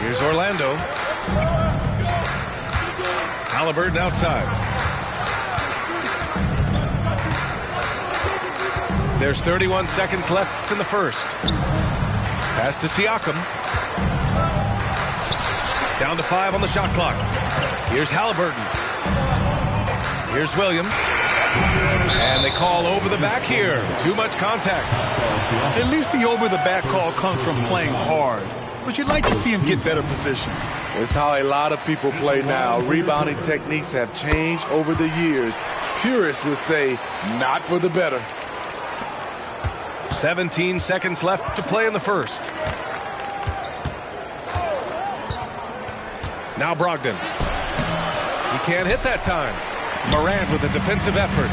[SPEAKER 16] Here's Orlando. Halliburton outside. There's 31 seconds left in the first. Pass to Siakam. Down to 5 on the shot clock. Here's Halliburton. Here's Williams. And they call over the back here. Too much contact.
[SPEAKER 18] At least the over the back call comes from playing hard. But you'd like to see him get better position.
[SPEAKER 17] It's how a lot of people play now. Rebounding techniques have changed over the years. Purists would say, not for the better.
[SPEAKER 16] 17 seconds left to play in the first. Now Brogdon. He can't hit that time. Morant with a defensive effort.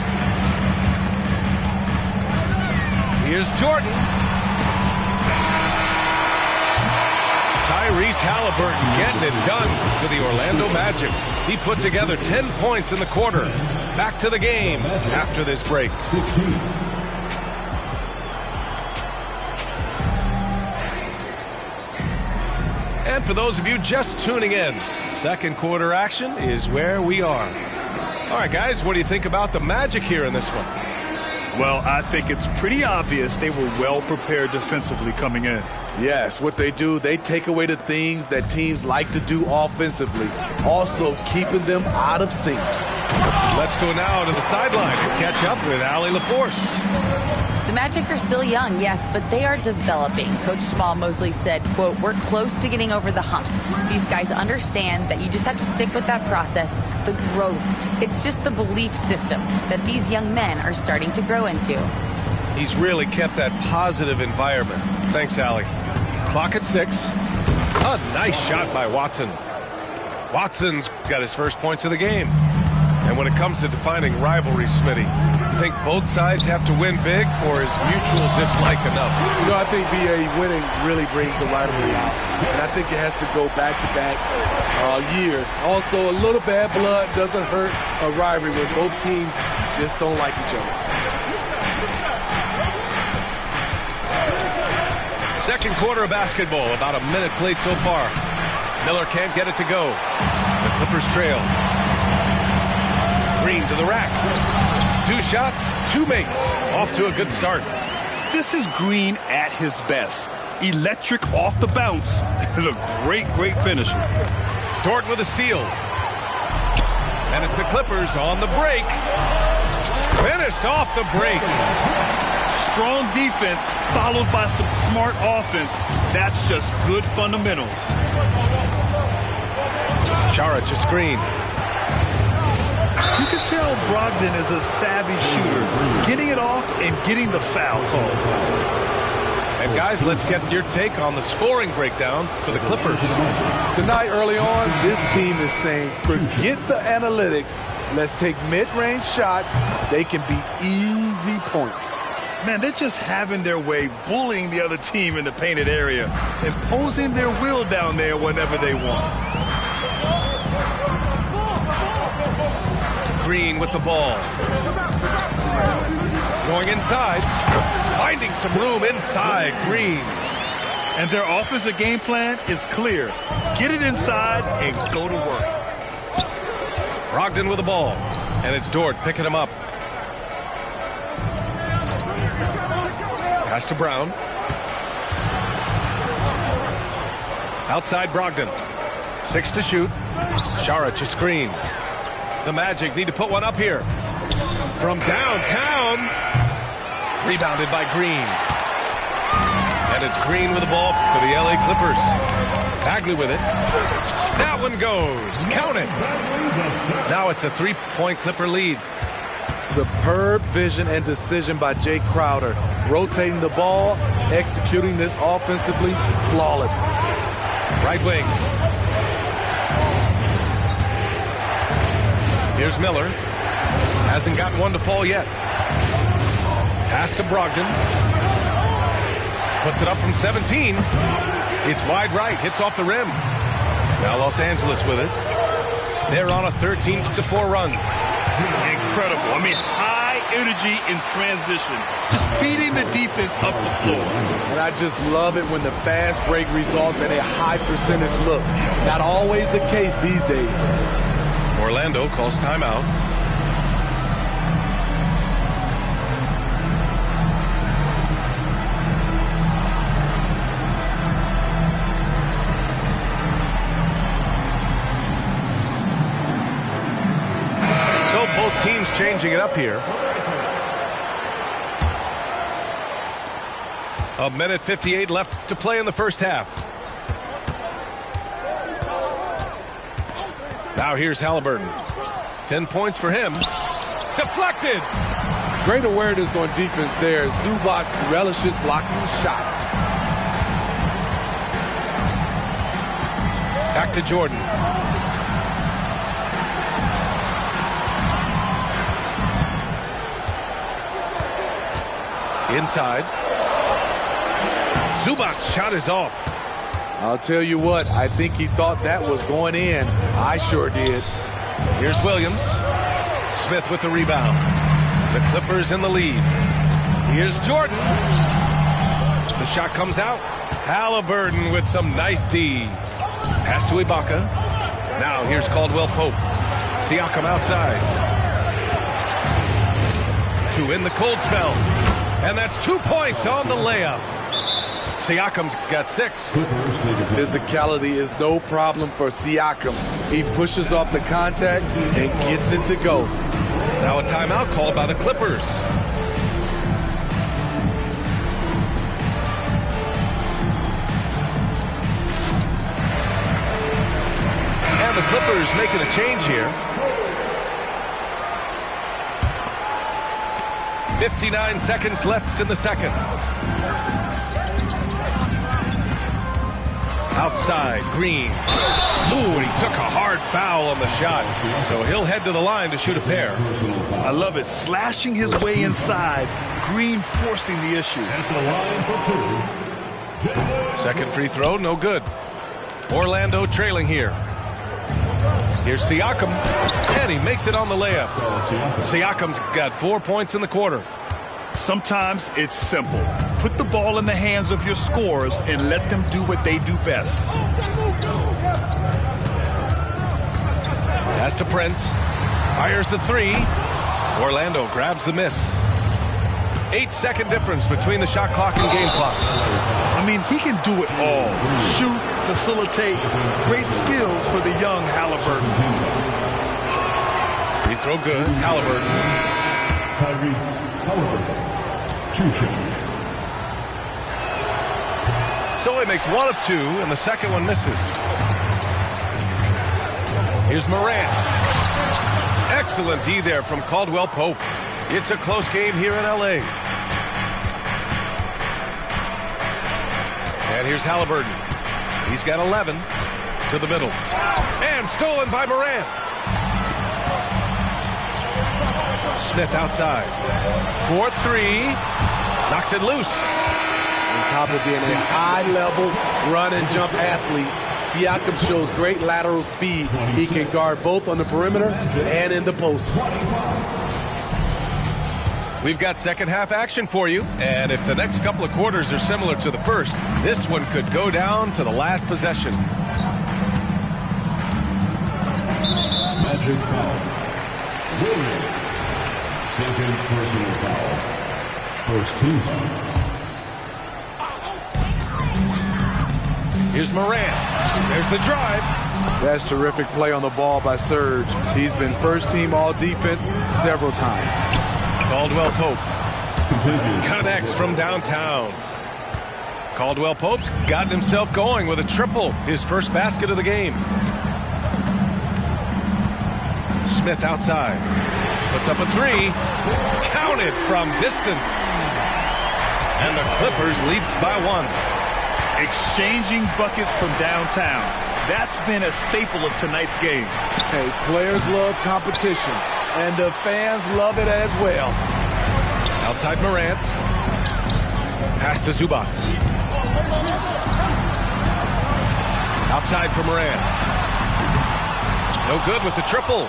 [SPEAKER 16] Here's Jordan. Tyrese Halliburton getting it done for the Orlando Magic. He put together 10 points in the quarter. Back to the game after this break. And for those of you just tuning in, second quarter action is where we are. All right, guys, what do you think about the Magic here in this one?
[SPEAKER 18] Well, I think it's pretty obvious they were well prepared defensively coming in.
[SPEAKER 17] Yes, what they do, they take away the things that teams like to do offensively, also keeping them out of sync.
[SPEAKER 16] Let's go now to the sideline and catch up with Allie LaForce.
[SPEAKER 19] The Magic are still young, yes, but they are developing. Coach Jamal Mosley said, quote, "We're close to getting over the hump." These guys understand that you just have to stick with that process, the growth. It's just the belief system that these young men are starting to grow into.
[SPEAKER 16] He's really kept that positive environment. Thanks, Allie. Clock at 6. A nice shot by Watson. Watson's got his first points of the game. And when it comes to defining rivalry, Smitty, you think both sides have to win big, or is mutual dislike enough?
[SPEAKER 17] You know, I think BA winning really brings the rivalry out. And I think it has to go back-to-back years. Also, a little bad blood doesn't hurt a rivalry when both teams just don't like each other.
[SPEAKER 16] Second quarter of basketball, about a minute played so far. Miller can't get it to go. The Clippers trail. Green to the rack. 2 shots, 2 makes. Off to a good start.
[SPEAKER 18] This is Green at his best. Electric off the bounce. And a great finisher.
[SPEAKER 16] Dort with a steal. And it's the Clippers on the break. Finished off the break.
[SPEAKER 18] Strong defense followed by some smart offense. That's just good fundamentals.
[SPEAKER 16] Chara to screen.
[SPEAKER 18] You can tell Brogdon is a savvy shooter, getting it off and getting the foul call.
[SPEAKER 16] And guys, let's get your take on the scoring breakdown for the Clippers.
[SPEAKER 17] Tonight, early on, this team is saying, forget the analytics. Let's take mid-range shots. They can be easy points.
[SPEAKER 18] Man, they're just having their way, bullying the other team in the painted area, imposing their will down there whenever they want.
[SPEAKER 16] Green with the ball. Going inside. Finding some room inside. Green.
[SPEAKER 18] And their offensive game plan is clear. Get it inside and go to work.
[SPEAKER 16] Brogdon with the ball. And it's Dort picking him up. Pass to Brown. Outside Brogdon. 6 to shoot. Chara to screen. The Magic need to put one up here. From downtown. Rebounded by Green. And it's Green with the ball for the LA Clippers. Bagley with it. That one goes. Count it. Now it's a 3-point Clipper lead.
[SPEAKER 17] Superb vision and decision by Jay Crowder. Rotating the ball, executing this offensively, flawless.
[SPEAKER 16] Right wing. Here's Miller. Hasn't gotten one to fall yet. Pass to Brogdon. Puts it up from 17. It's wide right. Hits off the rim. Now Los Angeles with it. They're on a 13-4 run.
[SPEAKER 18] Incredible. I mean, high energy in transition. Just beating the defense up the floor.
[SPEAKER 17] And I just love it when the fast break results in a high percentage look. Not always the case these days.
[SPEAKER 16] Orlando calls timeout. So both teams changing it up here. A minute 58 left to play in the first half. Now here's Halliburton. 10 points for him. Deflected.
[SPEAKER 17] Great awareness on defense there as Zubac relishes blocking shots.
[SPEAKER 16] Back to Jordan. Inside. Zubac's shot is off.
[SPEAKER 17] I'll tell you what, I think he thought that was going in. I sure did.
[SPEAKER 16] Here's Williams. Smith with the rebound. The Clippers in the lead. Here's Jordan. The shot comes out. Halliburton with some nice D. Pass to Ibaka. Now here's Caldwell Pope. Siakam outside. 2 in the cold spell. And that's 2 points on the layup. Siakam's got 6.
[SPEAKER 17] Physicality is no problem for Siakam. He pushes off the contact and gets it to go.
[SPEAKER 16] Now a timeout called by the Clippers. And the Clippers making a change here. 59 seconds left in the second. Outside, Green. Ooh, and he took a hard foul on the shot. So he'll head to the line to shoot a pair.
[SPEAKER 18] I love it. Slashing his way inside. Green forcing the issue.
[SPEAKER 16] Second free throw, no good. Orlando trailing here. Here's Siakam, and he makes it on the layup. Siakam's got 4 points in the quarter.
[SPEAKER 18] Sometimes it's simple. Put the ball in the hands of your scorers and let them do what they do best.
[SPEAKER 16] Pass to Prince. Fires the three. Orlando grabs the miss. 8-second difference between the shot clock and game clock.
[SPEAKER 18] I mean, he can do it all. Shoot, facilitate. Great skills for the young Halliburton.
[SPEAKER 16] Free throw good. Halliburton.
[SPEAKER 6] Tyrese Halliburton. 2 shots.
[SPEAKER 16] So he makes 1 of 2, and the second one misses. Here's Morant. Excellent D there from Caldwell Pope. It's a close game here in L.A. And here's Halliburton. He's got 11 to the middle. And stolen by Morant. Smith outside. 4-3. Knocks it loose.
[SPEAKER 17] On top of being a high-level run-and-jump athlete, Siakam shows great lateral speed. He can guard both on the perimeter and in the post.
[SPEAKER 16] We've got second half action for you, and if the next couple of quarters are similar to the first, this one could go down to the last possession.
[SPEAKER 6] Magic foul. Williams. Second personal foul. First team foul.
[SPEAKER 16] Here's Morant. There's the drive.
[SPEAKER 17] That's terrific play on the ball by Serge. He's been first team all defense several times.
[SPEAKER 16] Caldwell Pope connects from downtown. Caldwell Pope's gotten himself going with a triple, his first basket of the game. Smith outside. Puts up a three. Counted from distance. And the Clippers lead by 1.
[SPEAKER 18] Exchanging buckets from downtown. That's been a staple of tonight's game.
[SPEAKER 17] Hey, players love competition, and the fans love it as well.
[SPEAKER 16] Outside Morant. Pass to Zubac. Outside for Morant. No good with the triple.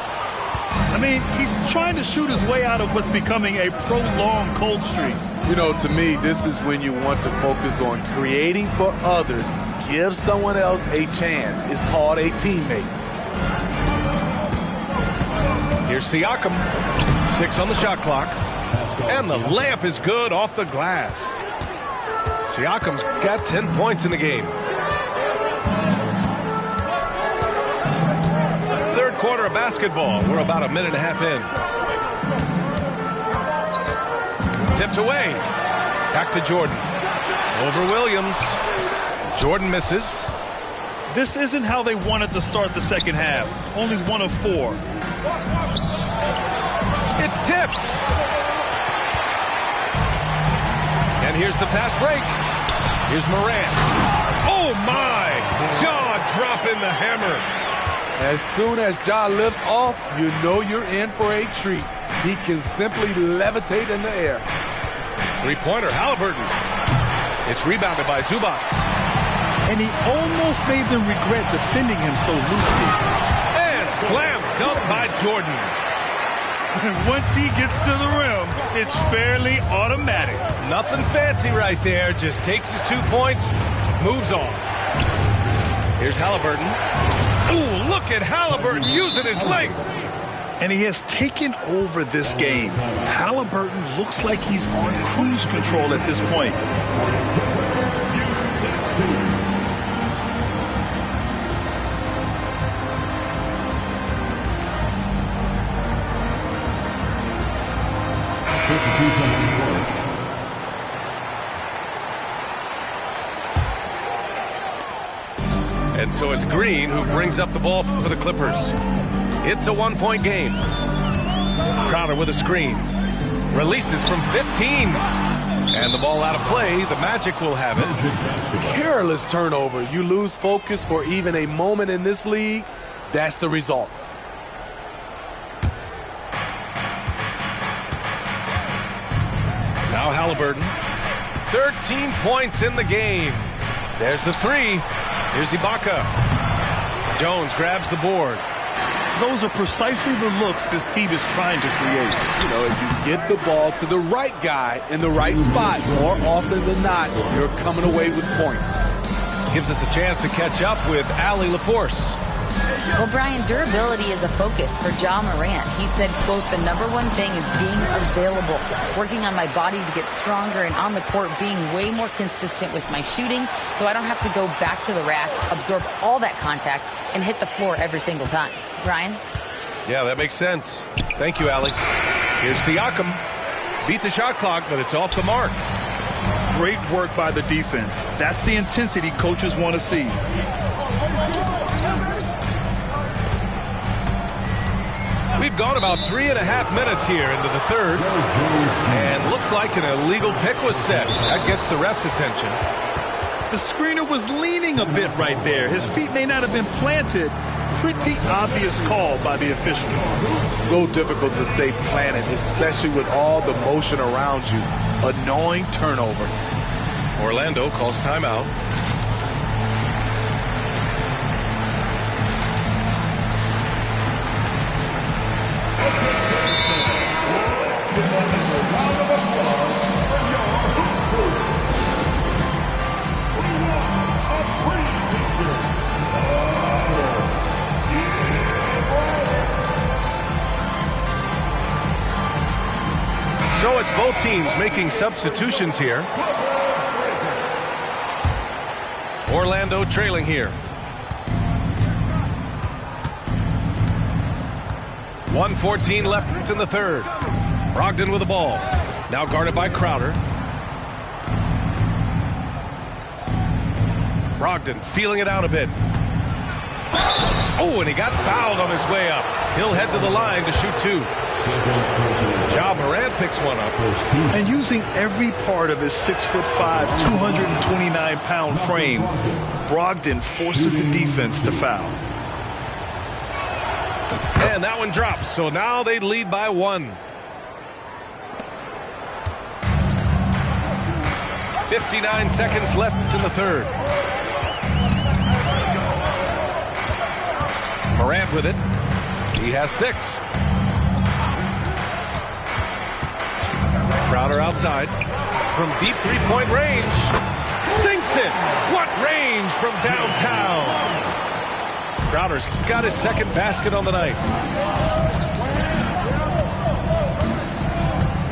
[SPEAKER 18] I mean, he's trying to shoot his way out of what's becoming a prolonged cold streak.
[SPEAKER 17] You know, to me, this is when you want to focus on creating for others. Give someone else a chance. It's called a teammate.
[SPEAKER 16] Here's Siakam. 6 on the shot clock. And the layup is good off the glass. Siakam's got 10 points in the game. Third quarter of basketball. We're about a minute and a half in. Tipped away. Back to Jordan. Over Williams. Jordan misses.
[SPEAKER 18] This isn't how they wanted to start the second half. Only 1 of 4.
[SPEAKER 16] It's tipped. And here's the fast break. Here's Morant. Oh, my. Jaw dropping the hammer.
[SPEAKER 17] As soon as Ja lifts off, you know you're in for a treat. He can simply levitate in the air.
[SPEAKER 16] Three-pointer, Halliburton. It's rebounded by Zubac.
[SPEAKER 18] And he almost made them regret defending him so loosely.
[SPEAKER 16] And slam dunk by Jordan.
[SPEAKER 18] And once he gets to the rim, it's fairly automatic.
[SPEAKER 16] Nothing fancy right there. Just takes his 2 points, moves on. Here's Halliburton. Ooh, look at Halliburton using his length.
[SPEAKER 18] And he has taken over this game. Halliburton looks like he's on cruise control at this point.
[SPEAKER 16] And so it's Green who brings up the ball for the Clippers. It's a 1-point game. Crowder with a screen. Releases from 15. And the ball out of play. The Magic will have it.
[SPEAKER 17] Careless turnover. You lose focus for even a moment in this league. That's the result.
[SPEAKER 16] Now Halliburton. 13 points in the game. There's the three. Here's Ibaka. Jones grabs the board.
[SPEAKER 18] Those are precisely the looks this team is trying to create.
[SPEAKER 17] You know, if you get the ball to the right guy in the right spot, more often than not, you're coming away with points.
[SPEAKER 16] Gives us a chance to catch up with Allie LaForce.
[SPEAKER 19] Well, Brian, durability is a focus for Ja Morant. He said, quote, the #1 thing is being available, working on my body to get stronger, and on the court being way more consistent with my shooting so I don't have to go back to the rack, absorb all that contact, and hit the floor every single time. Brian?
[SPEAKER 16] Yeah, that makes sense. Thank you, Allie. Here's Siakam. Beat the shot clock, but it's off the mark.
[SPEAKER 18] Great work by the defense. That's the intensity coaches want to see.
[SPEAKER 16] We've gone about 3.5 minutes here into the third. And looks like an illegal pick was set. That gets the ref's attention.
[SPEAKER 18] The screener was leaning a bit right there. His feet may not have been planted. Pretty obvious call by the officials.
[SPEAKER 17] So difficult to stay planted, especially with all the motion around you. Annoying turnover.
[SPEAKER 16] Orlando calls timeout. So it's both teams making substitutions here. Orlando trailing here. 1:14 left in the third. Brogdon with the ball. Now guarded by Crowder. Brogdon feeling it out a bit. Oh, and he got fouled on his way up. He'll head to the line to shoot two. Ja Morant picks one up.
[SPEAKER 18] And using every part of his 6'5", 229-pound frame, Brogdon forces the defense to foul.
[SPEAKER 16] And that one drops, so now they lead by 1. 59 seconds left in the third. Morant with it. He has 6. Crowder outside. From deep three-point range. Sinks it. What range from downtown. Crowder's got his second basket on the night.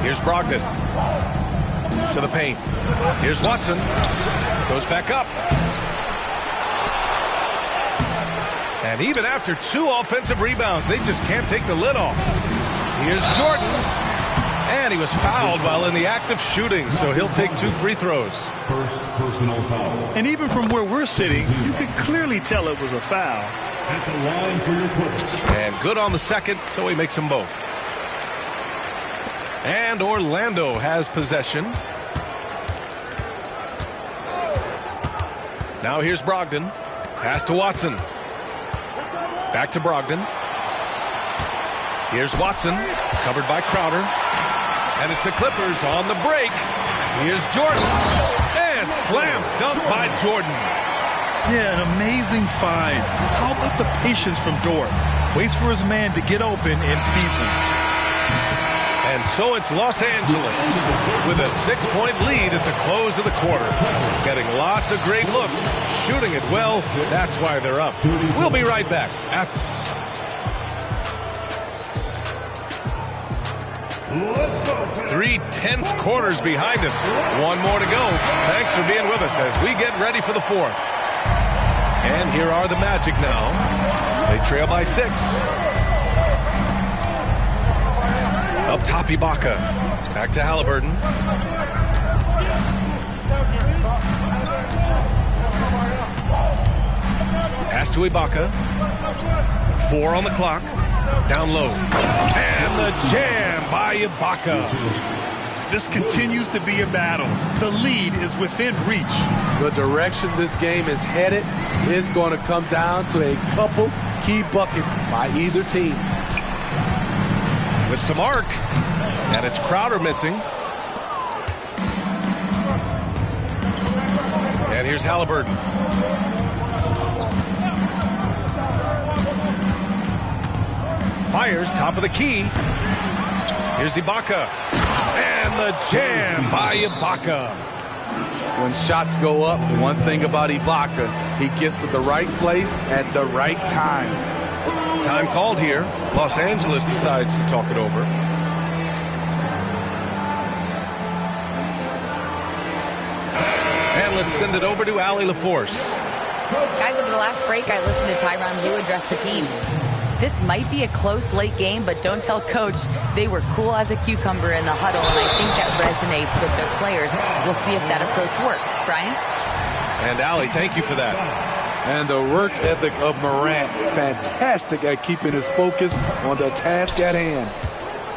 [SPEAKER 16] Here's Brogdon. To the paint. Here's Watson. Goes back up. And even after 2 offensive rebounds, they just can't take the lid off. Here's Jordan. And he was fouled while in the act of shooting, so he'll take 2 free throws.
[SPEAKER 6] First personal foul.
[SPEAKER 18] And even from where we're sitting, you could clearly tell it was a foul.
[SPEAKER 6] At the line for your first.
[SPEAKER 16] And good on the second, so he makes them both. And Orlando has possession. Now here's Brogdon. Pass to Watson. Back to Brogdon. Here's Watson, covered by Crowder. And it's the Clippers on the break. Here's Jordan. And slam dunk by Jordan.
[SPEAKER 18] Yeah, an amazing find. How about the patience from Dort? Waits for his man to get open and feeds him.
[SPEAKER 16] And so it's Los Angeles with a 6-point lead at the close of the quarter. Getting lots of great looks, shooting it well. That's why they're up. We'll be right back after. 3 tense quarters behind us. 1 more to go. Thanks for being with us as we get ready for the 4th. And here are the Magic now. They trail by 6. Up top, Ibaka. Back to Halliburton. Pass to Ibaka. 4 on the clock. Down low. And the jam by Ibaka.
[SPEAKER 18] This continues to be a battle. The lead is within reach.
[SPEAKER 17] The direction this game is headed is going to come down to a couple key buckets by either team.
[SPEAKER 16] With some arc. And it's Crowder missing. And here's Halliburton. Fires, top of the key. Here's Ibaka. And the jam by Ibaka.
[SPEAKER 17] When shots go up, one thing about Ibaka, he gets to the right place at the right time.
[SPEAKER 16] Time called here. Los Angeles decides to talk it over. And let's send it over to Allie LaForce.
[SPEAKER 19] Guys, over the last break, I listened to Tyronn Lue address the team. This might be a close late game, but don't tell Coach. They were cool as a cucumber in the huddle, and I think that resonates with their players. We'll see if that approach works. Brian?
[SPEAKER 16] And Allie, thank you for that.
[SPEAKER 17] And the work ethic of Morant, fantastic at keeping his focus on the task at hand.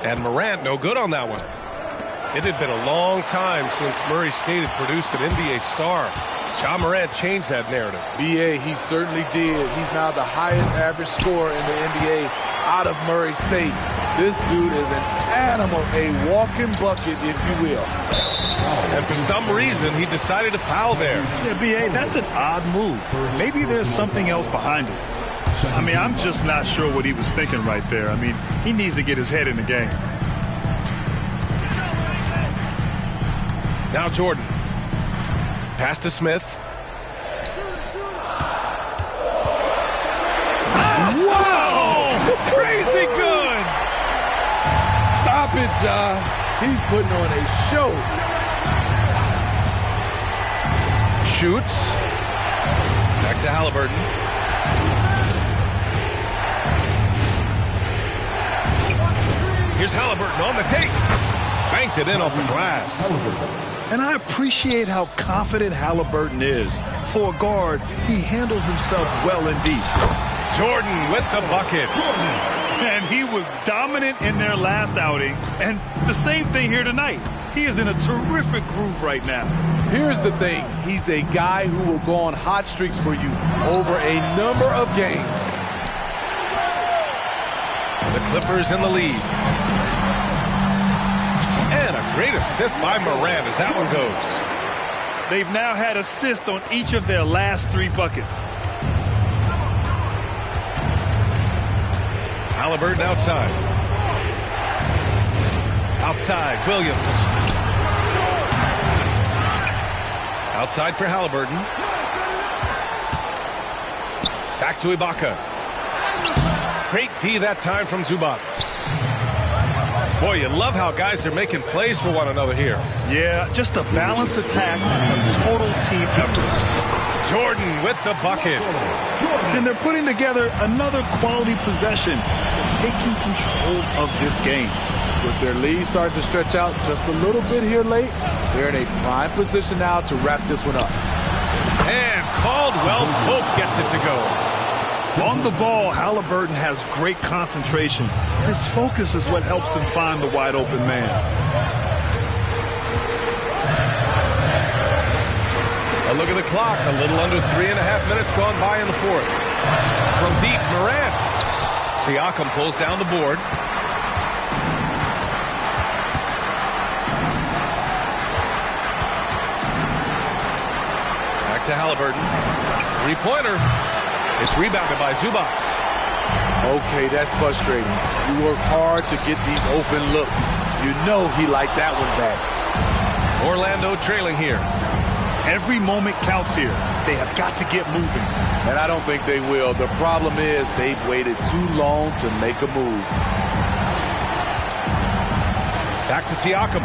[SPEAKER 16] And Morant, no good on that one. It had been a long time since Murray State had produced an NBA star. Ja Morant changed that narrative.
[SPEAKER 17] B.A., he certainly did. He's now the highest average scorer in the NBA out of Murray State. This dude is an animal, a walking bucket, if you will.
[SPEAKER 16] And for some reason, he decided to foul there.
[SPEAKER 18] Yeah, B.A., that's an odd move. Maybe there's something else behind it. I mean, I'm just not sure what he was thinking right there. I mean, he needs to get his head in the game.
[SPEAKER 16] Now Jordan. Pass to Smith. Wow! Crazy good!
[SPEAKER 17] Stop it, Ja. He's putting on a show.
[SPEAKER 16] Shoots. Back to Halliburton. Here's Halliburton on the take. Banked it in off the glass.
[SPEAKER 18] And I appreciate how confident Halliburton is. For a guard, he handles himself well and deep.
[SPEAKER 16] Jordan with the bucket.
[SPEAKER 18] And he was dominant in their last outing. And the same thing here tonight. He is in a terrific groove right now.
[SPEAKER 17] Here's the thing. He's a guy who will go on hot streaks for you over a number of games.
[SPEAKER 16] The Clippers in the lead. And a great assist by Morant as that one goes.
[SPEAKER 18] They've now had assists on each of their last 3 buckets.
[SPEAKER 16] Halliburton outside. Outside, Williams. Outside for Halliburton. Back to Ibaka. Great D that time from Zubats. Boy, you love how guys are making plays for one another here.
[SPEAKER 18] Yeah, just a balanced attack, a total team effort.
[SPEAKER 16] Jordan with the bucket.
[SPEAKER 18] And they're putting together another quality possession, taking control of this game.
[SPEAKER 17] With their lead starting to stretch out just a little bit here late, they're in a prime position now to wrap this one up.
[SPEAKER 16] And Caldwell Pope gets it to go.
[SPEAKER 18] On the ball, Halliburton has great concentration. His focus is what helps him find the wide open man.
[SPEAKER 16] A look at the clock. A little under 3.5 minutes gone by in the fourth. From deep, Morant. Siakam pulls down the board. Back to Halliburton. Three-pointer. It's rebounded by Zubats.
[SPEAKER 17] Okay, that's frustrating. You work hard to get these open looks. You know he liked that one back.
[SPEAKER 16] Orlando trailing here.
[SPEAKER 18] Every moment counts here. They have got to get moving.
[SPEAKER 17] And I don't think they will. The problem is they've waited too long to make a move.
[SPEAKER 16] Back to Siakam.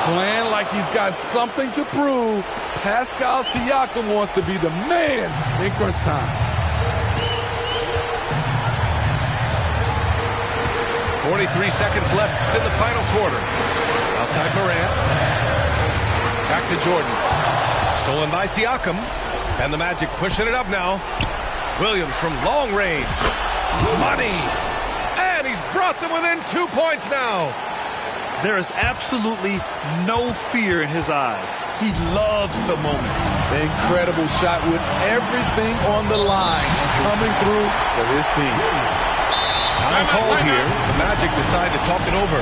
[SPEAKER 17] Playing like he's got something to prove. Pascal Siakam wants to be the man in crunch time.
[SPEAKER 16] 43 seconds left in the final quarter. Outside Morant. Back to Jordan. Stolen by Siakam. And the Magic pushing it up now. Williams from long range. Money. And he's brought them within 2 points now.
[SPEAKER 18] There is absolutely no fear in his eyes. He loves the moment.
[SPEAKER 17] Incredible shot with everything on the line coming through for his team.
[SPEAKER 16] Time called here. The Magic decide to talk it over.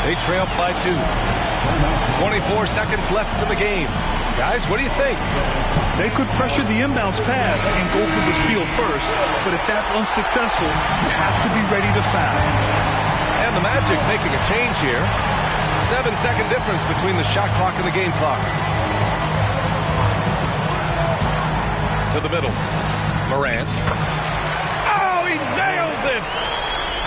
[SPEAKER 16] They trail by 2. 24 seconds left in the game. Guys, what do you think?
[SPEAKER 18] They could pressure the inbounds pass and go for the steal first, but if that's unsuccessful, you have to be ready to foul.
[SPEAKER 16] And the Magic making a change here. 7-second difference between the shot clock and the game clock. To the middle. Morant. Oh, he nails it!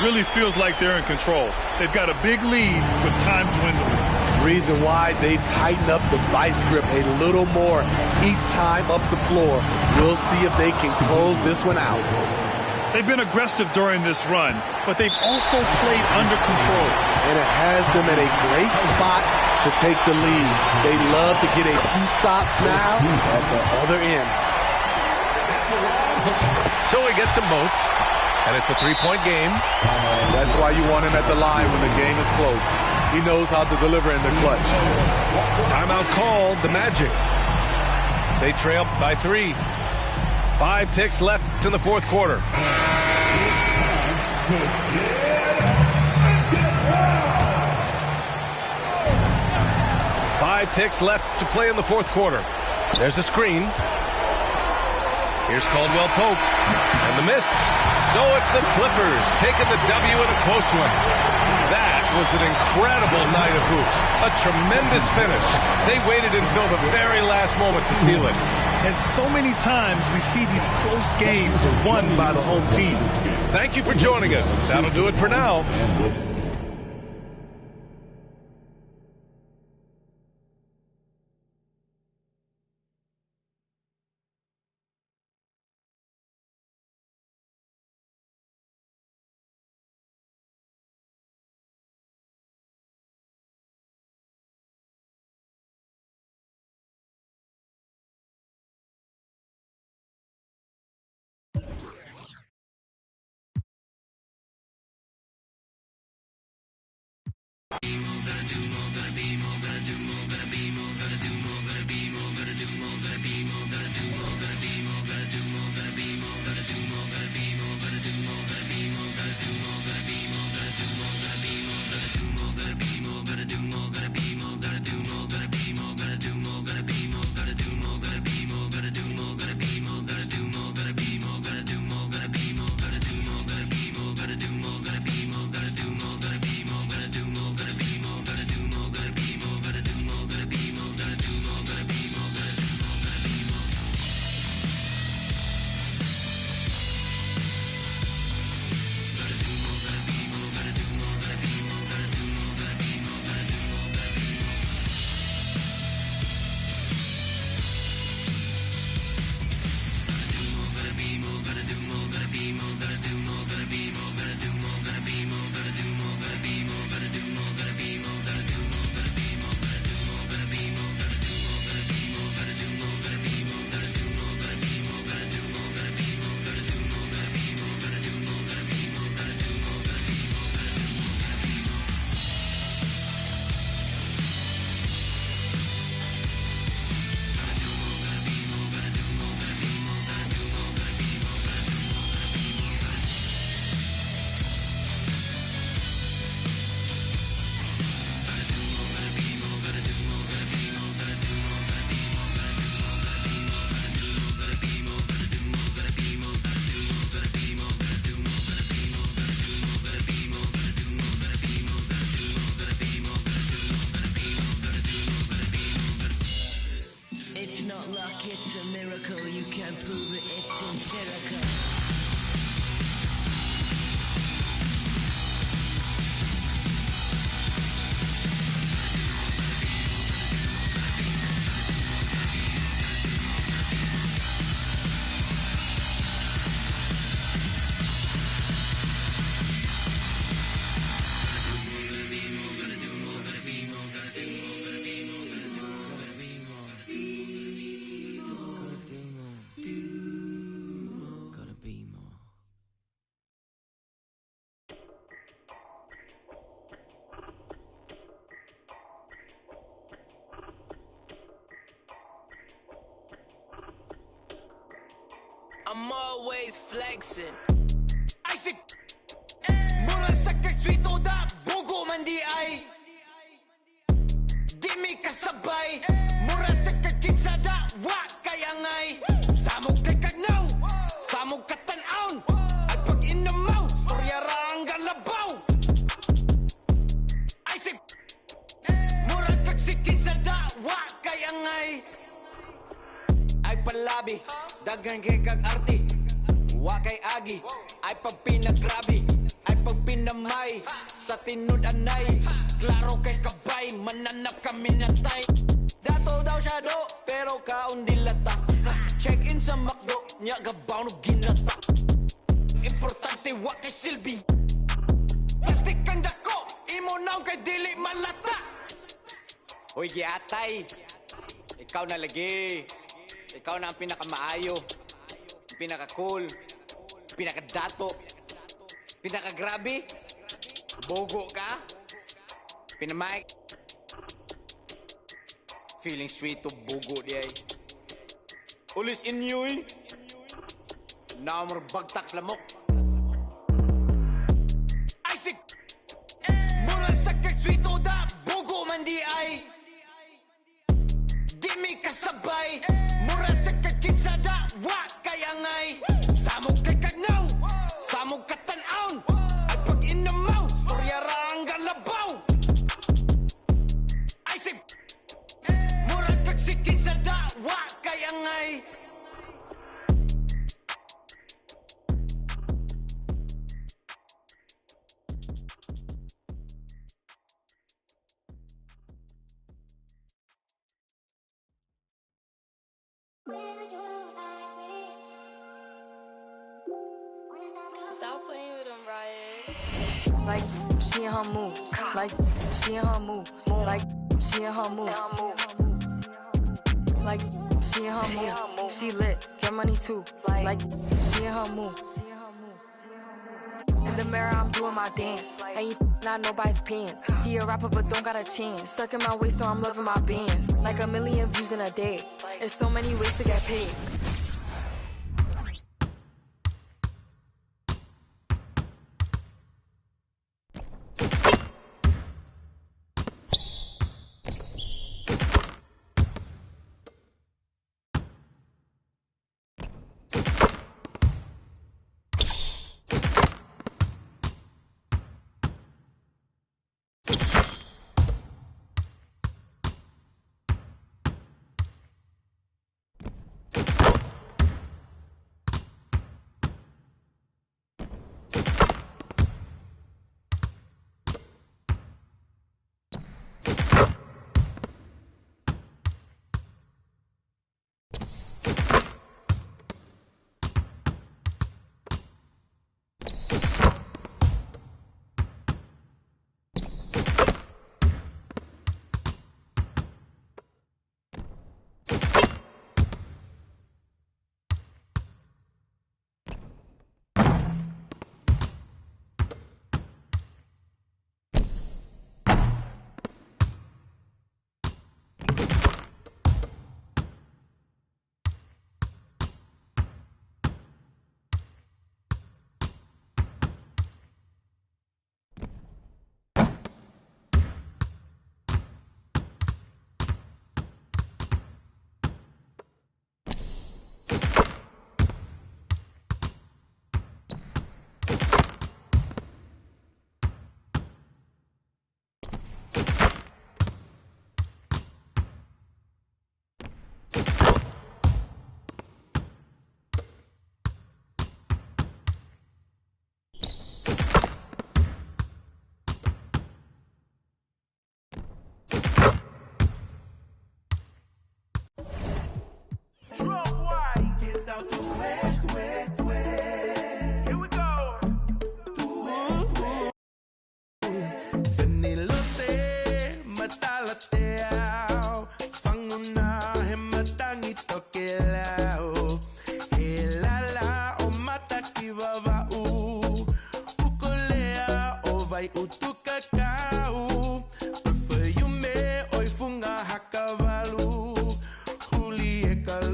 [SPEAKER 18] Really feels like they're in control. They've got a big lead with time dwindling.
[SPEAKER 17] Reason why they've tightened up the vice grip a little more each time up the floor. We'll see if they can close this one out.
[SPEAKER 18] They've been aggressive during this run, but they've also played under control.
[SPEAKER 17] And it has them at a great spot to take the lead. They love to get a few stops now at the other end.
[SPEAKER 16] So he gets them both. And it's a 3-point game.
[SPEAKER 17] That's why you want him at the line when the game is close. He knows how to deliver in the clutch.
[SPEAKER 16] Timeout called, the Magic. They trail by 3. 5 ticks left in the fourth quarter. Five ticks left to play in the fourth quarter. There's a screen. Here's Caldwell Pope. And the miss. So it's the Clippers taking the W in a close one. That was an incredible night of hoops. A tremendous finish. They waited until the very last moment to seal it.
[SPEAKER 18] And so many times we see these close games won by the home team.
[SPEAKER 16] Thank you for joining us. That'll do it for now.
[SPEAKER 10] I'm always flexing. I say, mura sa kagswito da, bugo man di ay. Di mi kasabay, mura sa kagkinsa da, wa kayangay. Samog kay kagnaw, samog katanaon. Ay pag inamaw, storya ra ang galabaw. I say, mura kagsikinsa da, wa kayangay. Ay palabi, dagan kay kag arti. Wa kay agi, ay pag pinagrabi, ay pag pinamay. Sa tinud anay, klaro kay kabay, mananap kami natay. Dato daw siya do, pero kaon dilata. Check in sa McDo, nya gabaw no ginata. Importante wa kay silbi. Plastic kang dako, imo naw kay dili malata. Hoy giatay, ikaw na lagi. Ikaw na ang pinakamaayo, pinaka-cool, pinaka-dato, pinaka-grabe, bogo ka, pinamay. Feeling sweet to bogo di ay. Ulis inyo eh. Naamor bagtak lamok. Ay sig! Mura sa kag-sweet to da, bogo man di ay. Di mi kasabay. Mura sa kagkinsa da, wa kayangay. Samog kay kagnaw, samog katanaon. Ay pag inamaw, storya ra ang galabaw. Ay say, mura kagsikinsa da, wa kayangay.
[SPEAKER 20] Stop playing with them, Riot. Like, she in her mood. Like, she in her mood. Like, she in her mood. Like, she in her mood. She lit, get money too. Like, she in her mood. In the mirror, I'm doing my dance. Ain't you not nobody's pants. He a rapper, but don't got a chance. Stuck in my waist, so I'm loving my bands. Like 1 million views in a day. There's so many ways to get paid.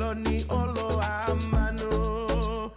[SPEAKER 10] Ni olo a mano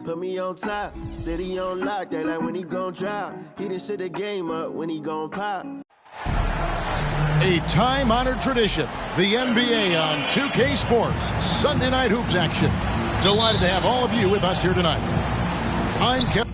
[SPEAKER 9] Put me on top, city on lock, they like when he gon' drop. He done shit the game up when he gon' pop.
[SPEAKER 2] A time-honored tradition, the NBA on 2K Sports, Sunday Night Hoops action. Delighted to have all of you with us here tonight. I'm Kevin.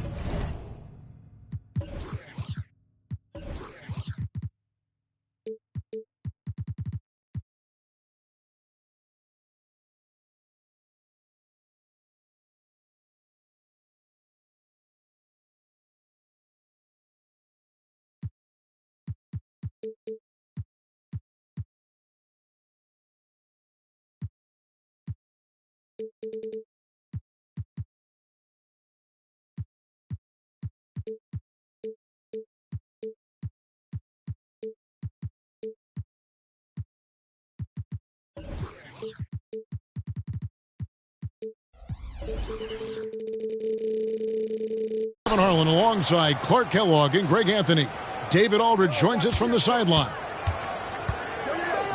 [SPEAKER 2] Kevin Harlan alongside Clark Kellogg and Greg Anthony. David Aldridge joins us from the sideline.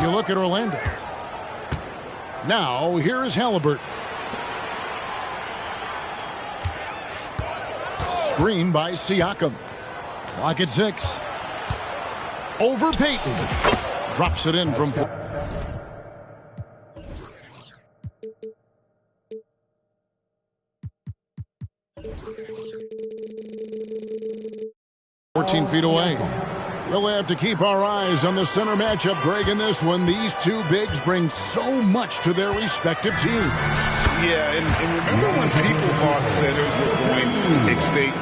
[SPEAKER 2] You look at Orlando. Now, here is Halliburton. Screen by Siakam. Clock at 6. Over Payton. Drops it in from 4. Feet away. We'll have to keep our eyes on the center matchup, Greg, in this one. These two bigs bring so much to their respective teams.
[SPEAKER 3] Yeah, and remember when people thought centers were going extinct?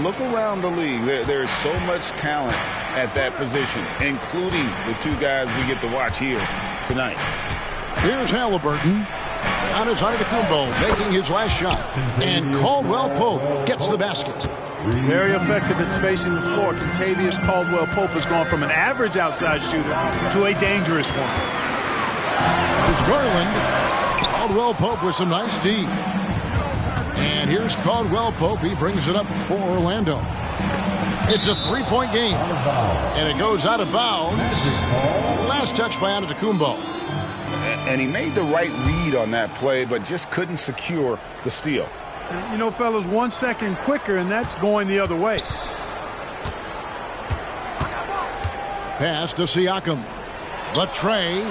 [SPEAKER 3] Look around the league. There's so much talent at that position, including the two guys we get to watch here tonight.
[SPEAKER 2] Here's Halliburton. On his Antetokounmpo, making his last shot. And Caldwell Pope gets the basket.
[SPEAKER 18] Very effective at spacing the floor. Kentavious Caldwell-Pope has gone from an average outside shooter to a dangerous one.
[SPEAKER 2] Here's Garland. Caldwell-Pope with some nice D. And here's Caldwell-Pope. He brings it up for Orlando. It's a three-point game. And it goes out of bounds. Last touch by Antetokounmpo.
[SPEAKER 3] And he made the right read on that play, but just couldn't secure the steal.
[SPEAKER 18] You know, fellas, 1 second quicker, and that's going the other way.
[SPEAKER 2] Pass to Siakam. Latre.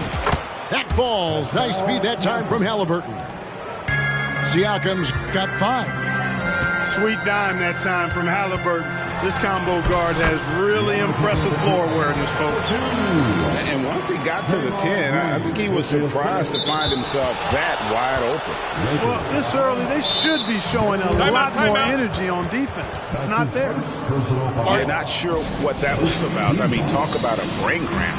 [SPEAKER 2] That falls. Nice feed that time from Halliburton. Siakam's got 5.
[SPEAKER 18] Sweet dime that time from Halliburton.
[SPEAKER 21] This combo guard has really impressive floor awareness, folks.
[SPEAKER 3] And once he got to the 10, I think he was surprised to find himself that wide open.
[SPEAKER 21] Well, this early, they should be showing a lot more energy on defense. It's not there.
[SPEAKER 3] You're not sure what that was about. I mean, talk about a brain cramp.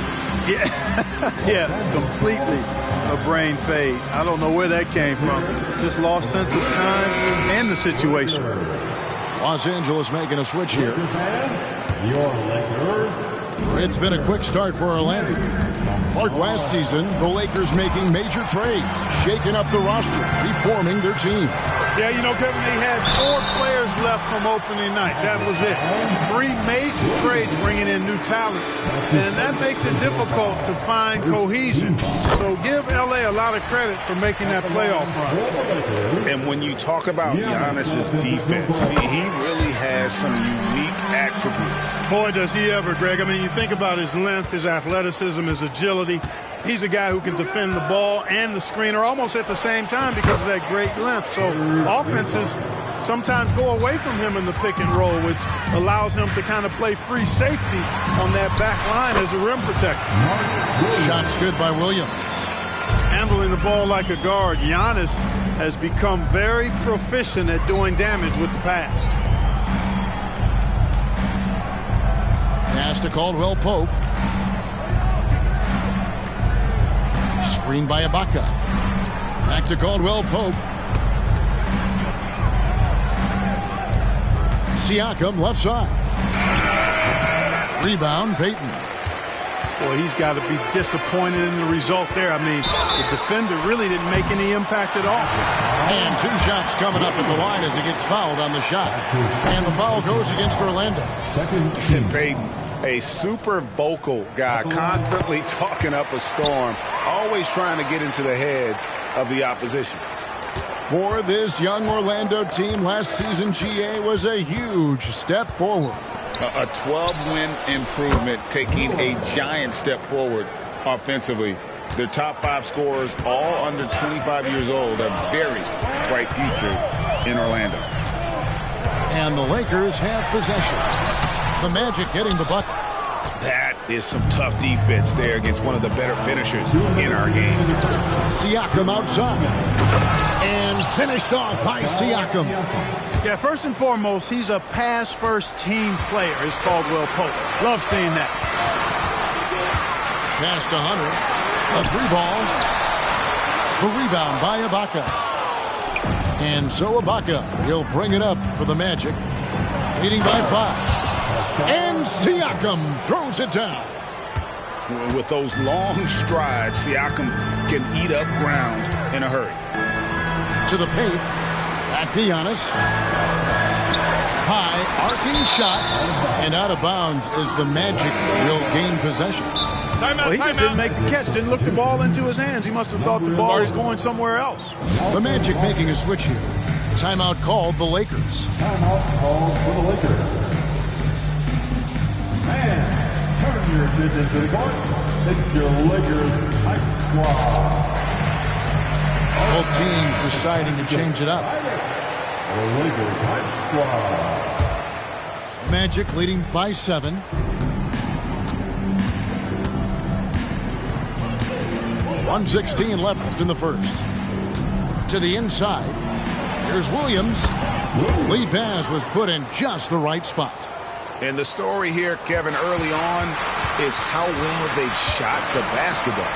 [SPEAKER 21] Yeah, completely a brain fade. I don't know where that came from. Just lost sense of time and the situation.
[SPEAKER 2] Los Angeles making a switch here. It's been a quick start for Orlando. Like last season, the Lakers making major trades, shaking up the roster, reforming their team.
[SPEAKER 21] Yeah, you know, Kevin, they had 4 players left from opening night. That was it. 3 major trades bringing in new talent. And that makes it difficult to find cohesion. So give L.A. a lot of credit for making that playoff run.
[SPEAKER 3] And when you talk about Giannis's defense, I mean, he really has some unique attributes.
[SPEAKER 21] Boy, does he ever, Greg. I mean, you think about his length, his athleticism, his agility. He's a guy who can defend the ball and the screener almost at the same time because of that great length. So offenses sometimes go away from him in the pick and roll, which allows him to kind of play free safety on that back line as a rim protector.
[SPEAKER 2] Shots good by Williams.
[SPEAKER 21] Handling the ball like a guard, Giannis has become very proficient at doing damage with the pass.
[SPEAKER 2] Pass to Caldwell Pope. Screen by Ibaka. Back to Caldwell Pope. Siakam left side. Rebound, Payton.
[SPEAKER 21] Boy, he's got to be disappointed in the result there. I mean, the defender really didn't make any impact at all.
[SPEAKER 2] And 2 shots coming up at the line as he gets fouled on the shot. And the foul goes against Orlando.
[SPEAKER 3] And Payton, a super vocal guy, constantly talking up a storm, always trying to get into the heads of the opposition.
[SPEAKER 2] For this young Orlando team, last season GA was a huge step forward.
[SPEAKER 3] A 12-win improvement, taking a giant step forward offensively. Their top 5 scorers, all under 25 years old, a very bright future in Orlando.
[SPEAKER 2] And the Lakers have possession. The Magic getting the bucket.
[SPEAKER 3] That is some tough defense there against one of the better finishers in our game.
[SPEAKER 2] Siakam outside. And finished off by Siakam.
[SPEAKER 21] Yeah, first and foremost, he's a pass-first team player, is Caldwell Pope. Love seeing that.
[SPEAKER 2] Pass to Hunter. A 3-ball. The rebound by Ibaka. And so Ibaka will bring it up for the Magic. Leading by 5. And Siakam throws it down.
[SPEAKER 3] With those long strides, Siakam can eat up ground in a hurry.
[SPEAKER 2] To the paint. Back to Giannis. High arcing shot. And out of bounds as the Magic will gain possession.
[SPEAKER 21] Well, he just didn't make the catch. Didn't look the ball into his hands. He must have thought the ball was going somewhere else.
[SPEAKER 2] The Magic making a switch here. Timeout called the Lakers.
[SPEAKER 6] Timeout called for the Lakers. And turn your attention to the court. It's your Lakers hype squad.
[SPEAKER 2] Both teams deciding to change it up.
[SPEAKER 6] The Lakers hype squad.
[SPEAKER 2] Magic leading by 7. .116 left in the first. To the inside. Here's Williams. Lead pass was put in just the right spot.
[SPEAKER 3] And the story here, Kevin, early on is how well they've shot the basketball.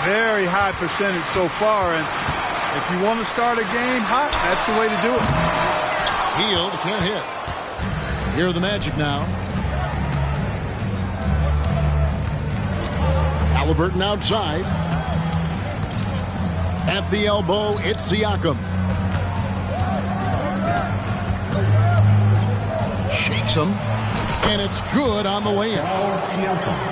[SPEAKER 21] Very high percentage so far, and if you want to start a game hot, that's the way to do it.
[SPEAKER 2] Hield can't hit. Here are the Magic now. Halliburton outside. At the elbow, it's Siakam. Shakes him. And it's good on the way in.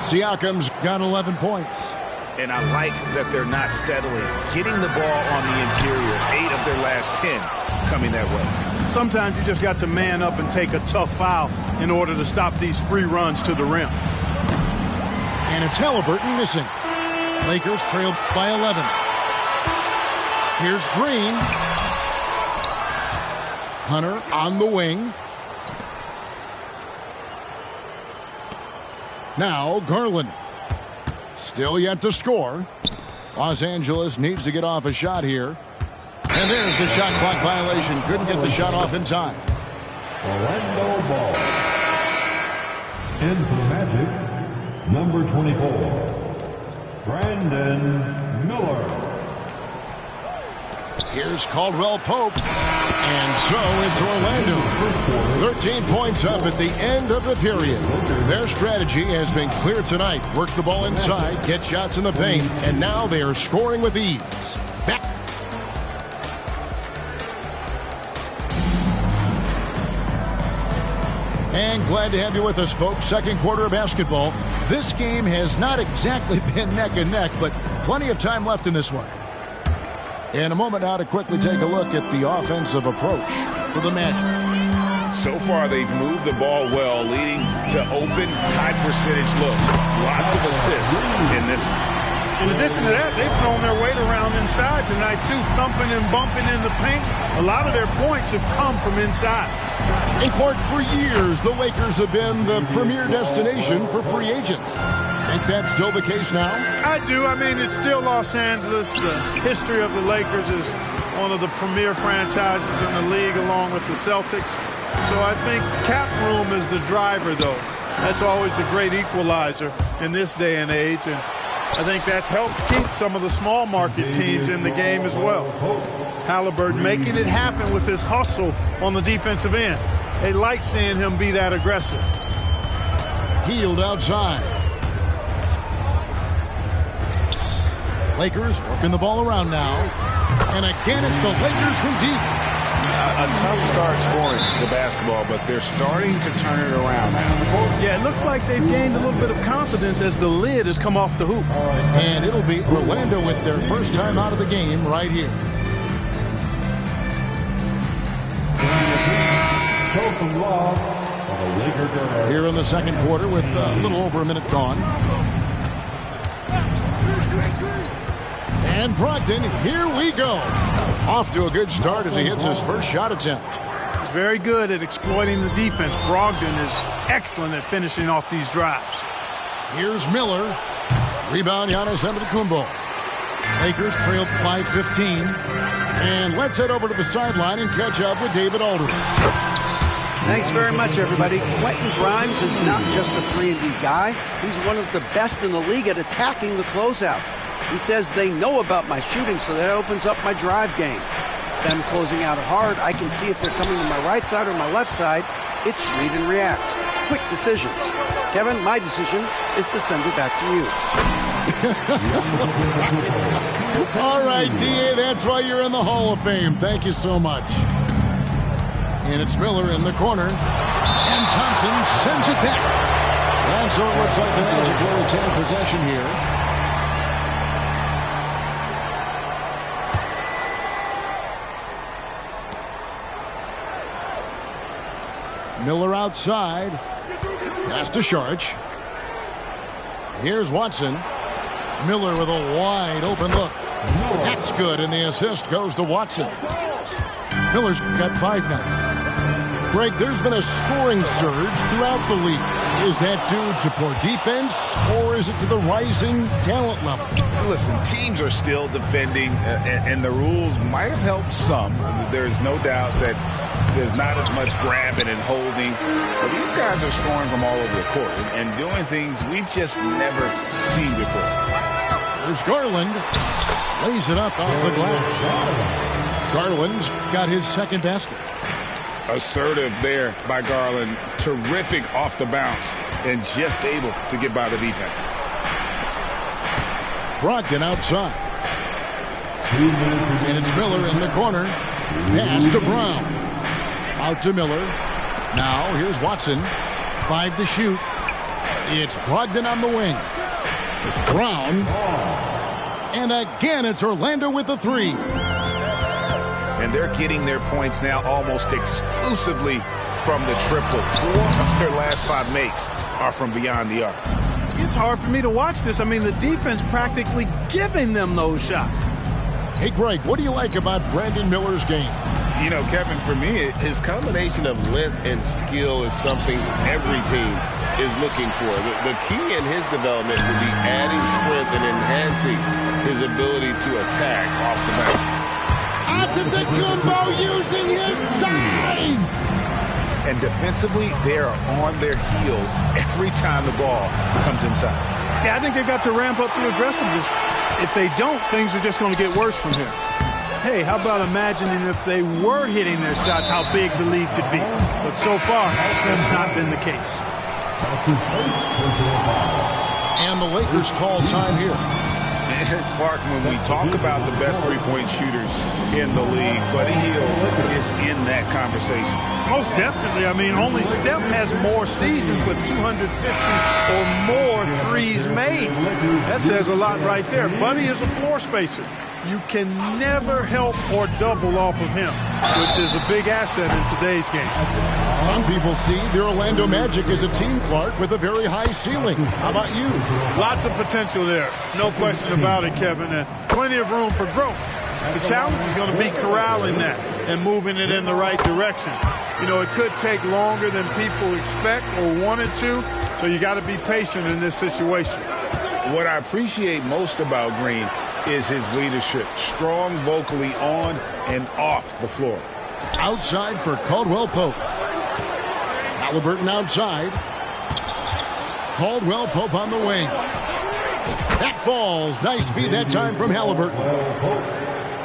[SPEAKER 2] Siakam's got 11 points.
[SPEAKER 3] And I like that they're not settling. Getting the ball on the interior, 8 of their last 10 coming that way.
[SPEAKER 21] Sometimes you just got to man up and take a tough foul in order to stop these free runs to the rim.
[SPEAKER 2] And it's Halliburton missing. Lakers trail by 11. Here's Green. Hunter on the wing. Now Garland. Still yet to score. Los Angeles needs to get off a shot here. And there's the shot clock violation. Couldn't get the shot off in time.
[SPEAKER 6] Orlando ball. In for the Magic, number 24, Brandon Miller.
[SPEAKER 2] Here's Caldwell Pope. And so it's Orlando. 13 points up at the end of the period. Their strategy has been clear tonight. Work the ball inside, get shots in the paint, and now they are scoring with ease. Back. And glad to have you with us, folks. Second quarter of basketball. This game has not exactly been neck and neck, but plenty of time left in this one. In a moment now to quickly take a look at the offensive approach for the Magic.
[SPEAKER 3] So far, they've moved the ball well, leading to open, high percentage looks. Lots of assists in this one.
[SPEAKER 21] In addition to that, they've thrown their weight around inside tonight, too, thumping and bumping in the paint. A lot of their points have come from inside.
[SPEAKER 2] In Clark, for years, the Lakers have been the premier destination for free agents. Think that's still the case now?
[SPEAKER 21] I do. I mean, it's still Los Angeles. The history of the Lakers is one of the premier franchises in the league, along with the Celtics. So I think cap room is the driver, though. That's always the great equalizer in this day and age. And I think that helps keep some of the small market teams in the game as well. Halliburton making it happen with his hustle on the defensive end. They like seeing him be that aggressive.
[SPEAKER 2] Hield outside. Lakers working the ball around now. And again, it's the Lakers from deep.
[SPEAKER 3] A tough start scoring the basketball, but they're starting to turn it around now.
[SPEAKER 21] Yeah, it looks like they've gained a little bit of confidence as the lid has come off the hoop.
[SPEAKER 2] And it'll be Orlando with their first time out of the game right here. Here in the second quarter with a little over a minute gone. And Brogdon, here we go. Off to a good start as he hits his first shot attempt.
[SPEAKER 21] He's very good at exploiting the defense. Brogdon is excellent at finishing off these drives.
[SPEAKER 2] Here's Miller. Rebound, Giannis Antetokounmpo. Lakers trail by 15. And let's head over to the sideline and catch up with David Aldridge.
[SPEAKER 7] Thanks very much, everybody. Quentin Grimes is not just a 3-and-D guy. He's one of the best in the league at attacking the closeout. He says they know about my shooting, so that opens up my drive game. Them closing out hard, I can see if they're coming to my right side or my left side. It's read and react. Quick decisions. Kevin, my decision is to send it back to you.
[SPEAKER 2] All right, D.A., that's why you're in the Hall of Fame. Thank you so much. And it's Miller in the corner. And Thompson sends it back. And so it looks like the Magic will retain possession here. Miller outside. Pass to Saric. Here's Watson. Miller with a wide open look. That's good, and the assist goes to Watson. Miller's got 5 now. Greg, there's been a scoring surge throughout the league. Is that due to poor defense, or is it to the rising talent level?
[SPEAKER 3] Listen, teams are still defending, and the rules might have helped some. There's no doubt that there's not as much grabbing and holding. But these guys are scoring from all over the court and doing things we've just never seen before.
[SPEAKER 2] There's Garland. Lays it up off the glass. Garland's got his second basket.
[SPEAKER 3] Assertive there by Garland. Terrific off the bounce and just able to get by the defense.
[SPEAKER 2] Brogdon outside. And it's Miller in the corner. Pass to Brown. Out to Miller. Now here's Watson. 5 to shoot. It's Brogdon on the wing. It's Brown. And again, it's Orlando with a 3.
[SPEAKER 3] And they're getting their points now almost exclusively from the triple. 4 of their last 5 makes are from beyond the arc.
[SPEAKER 21] It's hard for me to watch this. I mean, the defense practically giving them those shots.
[SPEAKER 2] Hey, Greg, what do you like about Brandon Miller's game?
[SPEAKER 3] You know, Kevin, for me,
[SPEAKER 8] his combination of length and skill is something every team is looking for. The key in his development will be adding strength and enhancing his ability to attack off the back.
[SPEAKER 2] Antetokounmpo using his size!
[SPEAKER 3] And defensively, they are on their heels every time the ball comes inside.
[SPEAKER 21] Yeah, I think they've got to ramp up the aggressiveness. If they don't, things are just going to get worse from here. Hey, how about imagining if they were hitting their shots, how big the lead could be. But so far, that's not been the case.
[SPEAKER 2] And the Lakers call time here.
[SPEAKER 3] Clark, when we talk about the best three-point shooters in the league, Buddy Hield is in that conversation.
[SPEAKER 21] Most definitely. I mean, only Steph has more seasons with 250 or more threes made. That says a lot right there. Buddy is a floor spacer. You can never help or double off of him, which is a big asset in today's game.
[SPEAKER 2] Some people see the Orlando Magic as a team, Clark, with a very high ceiling. How about you?
[SPEAKER 21] Lots of potential there. No question about it, Kevin, and plenty of room for growth. The challenge is going to be corralling that and moving it in the right direction. You know, it could take longer than people expect or wanted to, so you got to be patient in this situation.
[SPEAKER 3] What I appreciate most about Green is his leadership, strong vocally on and off the floor.
[SPEAKER 2] Outside for Caldwell Pope. Halliburton outside. Caldwell Pope on the wing. That falls. Nice feed that time from Halliburton.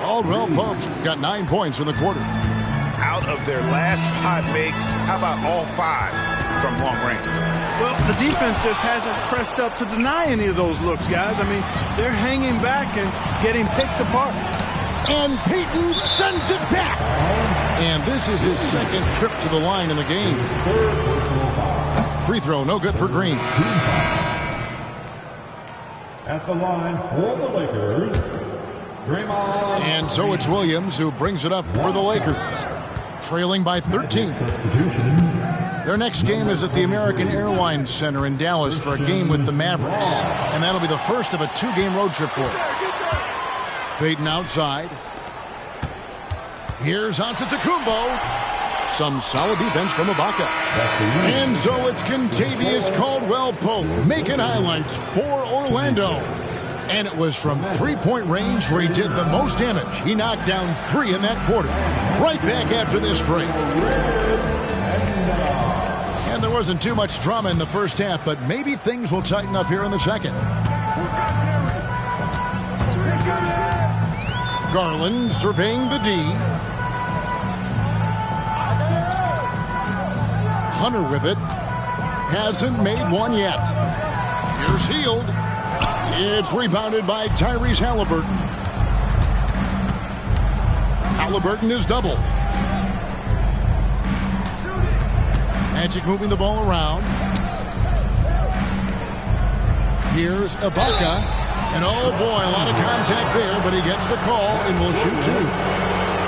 [SPEAKER 2] Caldwell Pope's got 9 points in the quarter.
[SPEAKER 3] Out of their last 5 makes, how about all 5 from long range?
[SPEAKER 21] Well, the defense just hasn't pressed up to deny any of those looks, guys. I mean, they're hanging back and getting picked apart.
[SPEAKER 2] And Payton sends it back. And this is his second trip to the line in the game. Free throw, no good for Green.
[SPEAKER 6] At the line for the Lakers, Draymond.
[SPEAKER 2] And so it's Williams who brings it up for the Lakers. Trailing by 13. Their next game is at the American Airlines Center in Dallas for a game with the Mavericks. And that'll be the first of a 2-game road trip for them. Payton outside. Here's Antetokounmpo. Some solid defense from Ibaka. And so it's Kentavious Caldwell-Pope making highlights for Orlando. And it was from three-point range where he did the most damage. He knocked down 3 in that quarter. Right back after this break. And there wasn't too much drama in the first half, but maybe things will tighten up here in the second. Garland surveying the D. Hunter with it. Hasn't made one yet. Here's Hield. It's rebounded by Tyrese Halliburton. Halliburton is doubled. Magic moving the ball around. Here's Ibaka. And oh boy, a lot of contact there, but he gets the call and will shoot 2.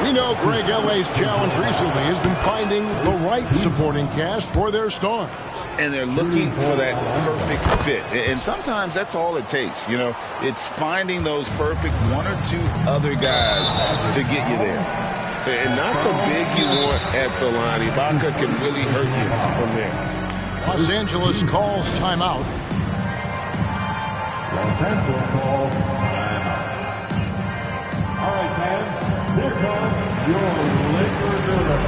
[SPEAKER 2] We know Greg L.A.'s challenge recently has been finding the right supporting cast for their stars.
[SPEAKER 3] And they're looking for that perfect fit. And sometimes that's all it takes. You know, it's finding those perfect 1 or 2 other guys to get you there.
[SPEAKER 8] And not the big you want at the line. Ibaka can really hurt you from there.
[SPEAKER 2] Los Angeles calls timeout.
[SPEAKER 6] Los Angeles calls timeout. All right, fans, here comes your Laker Girls.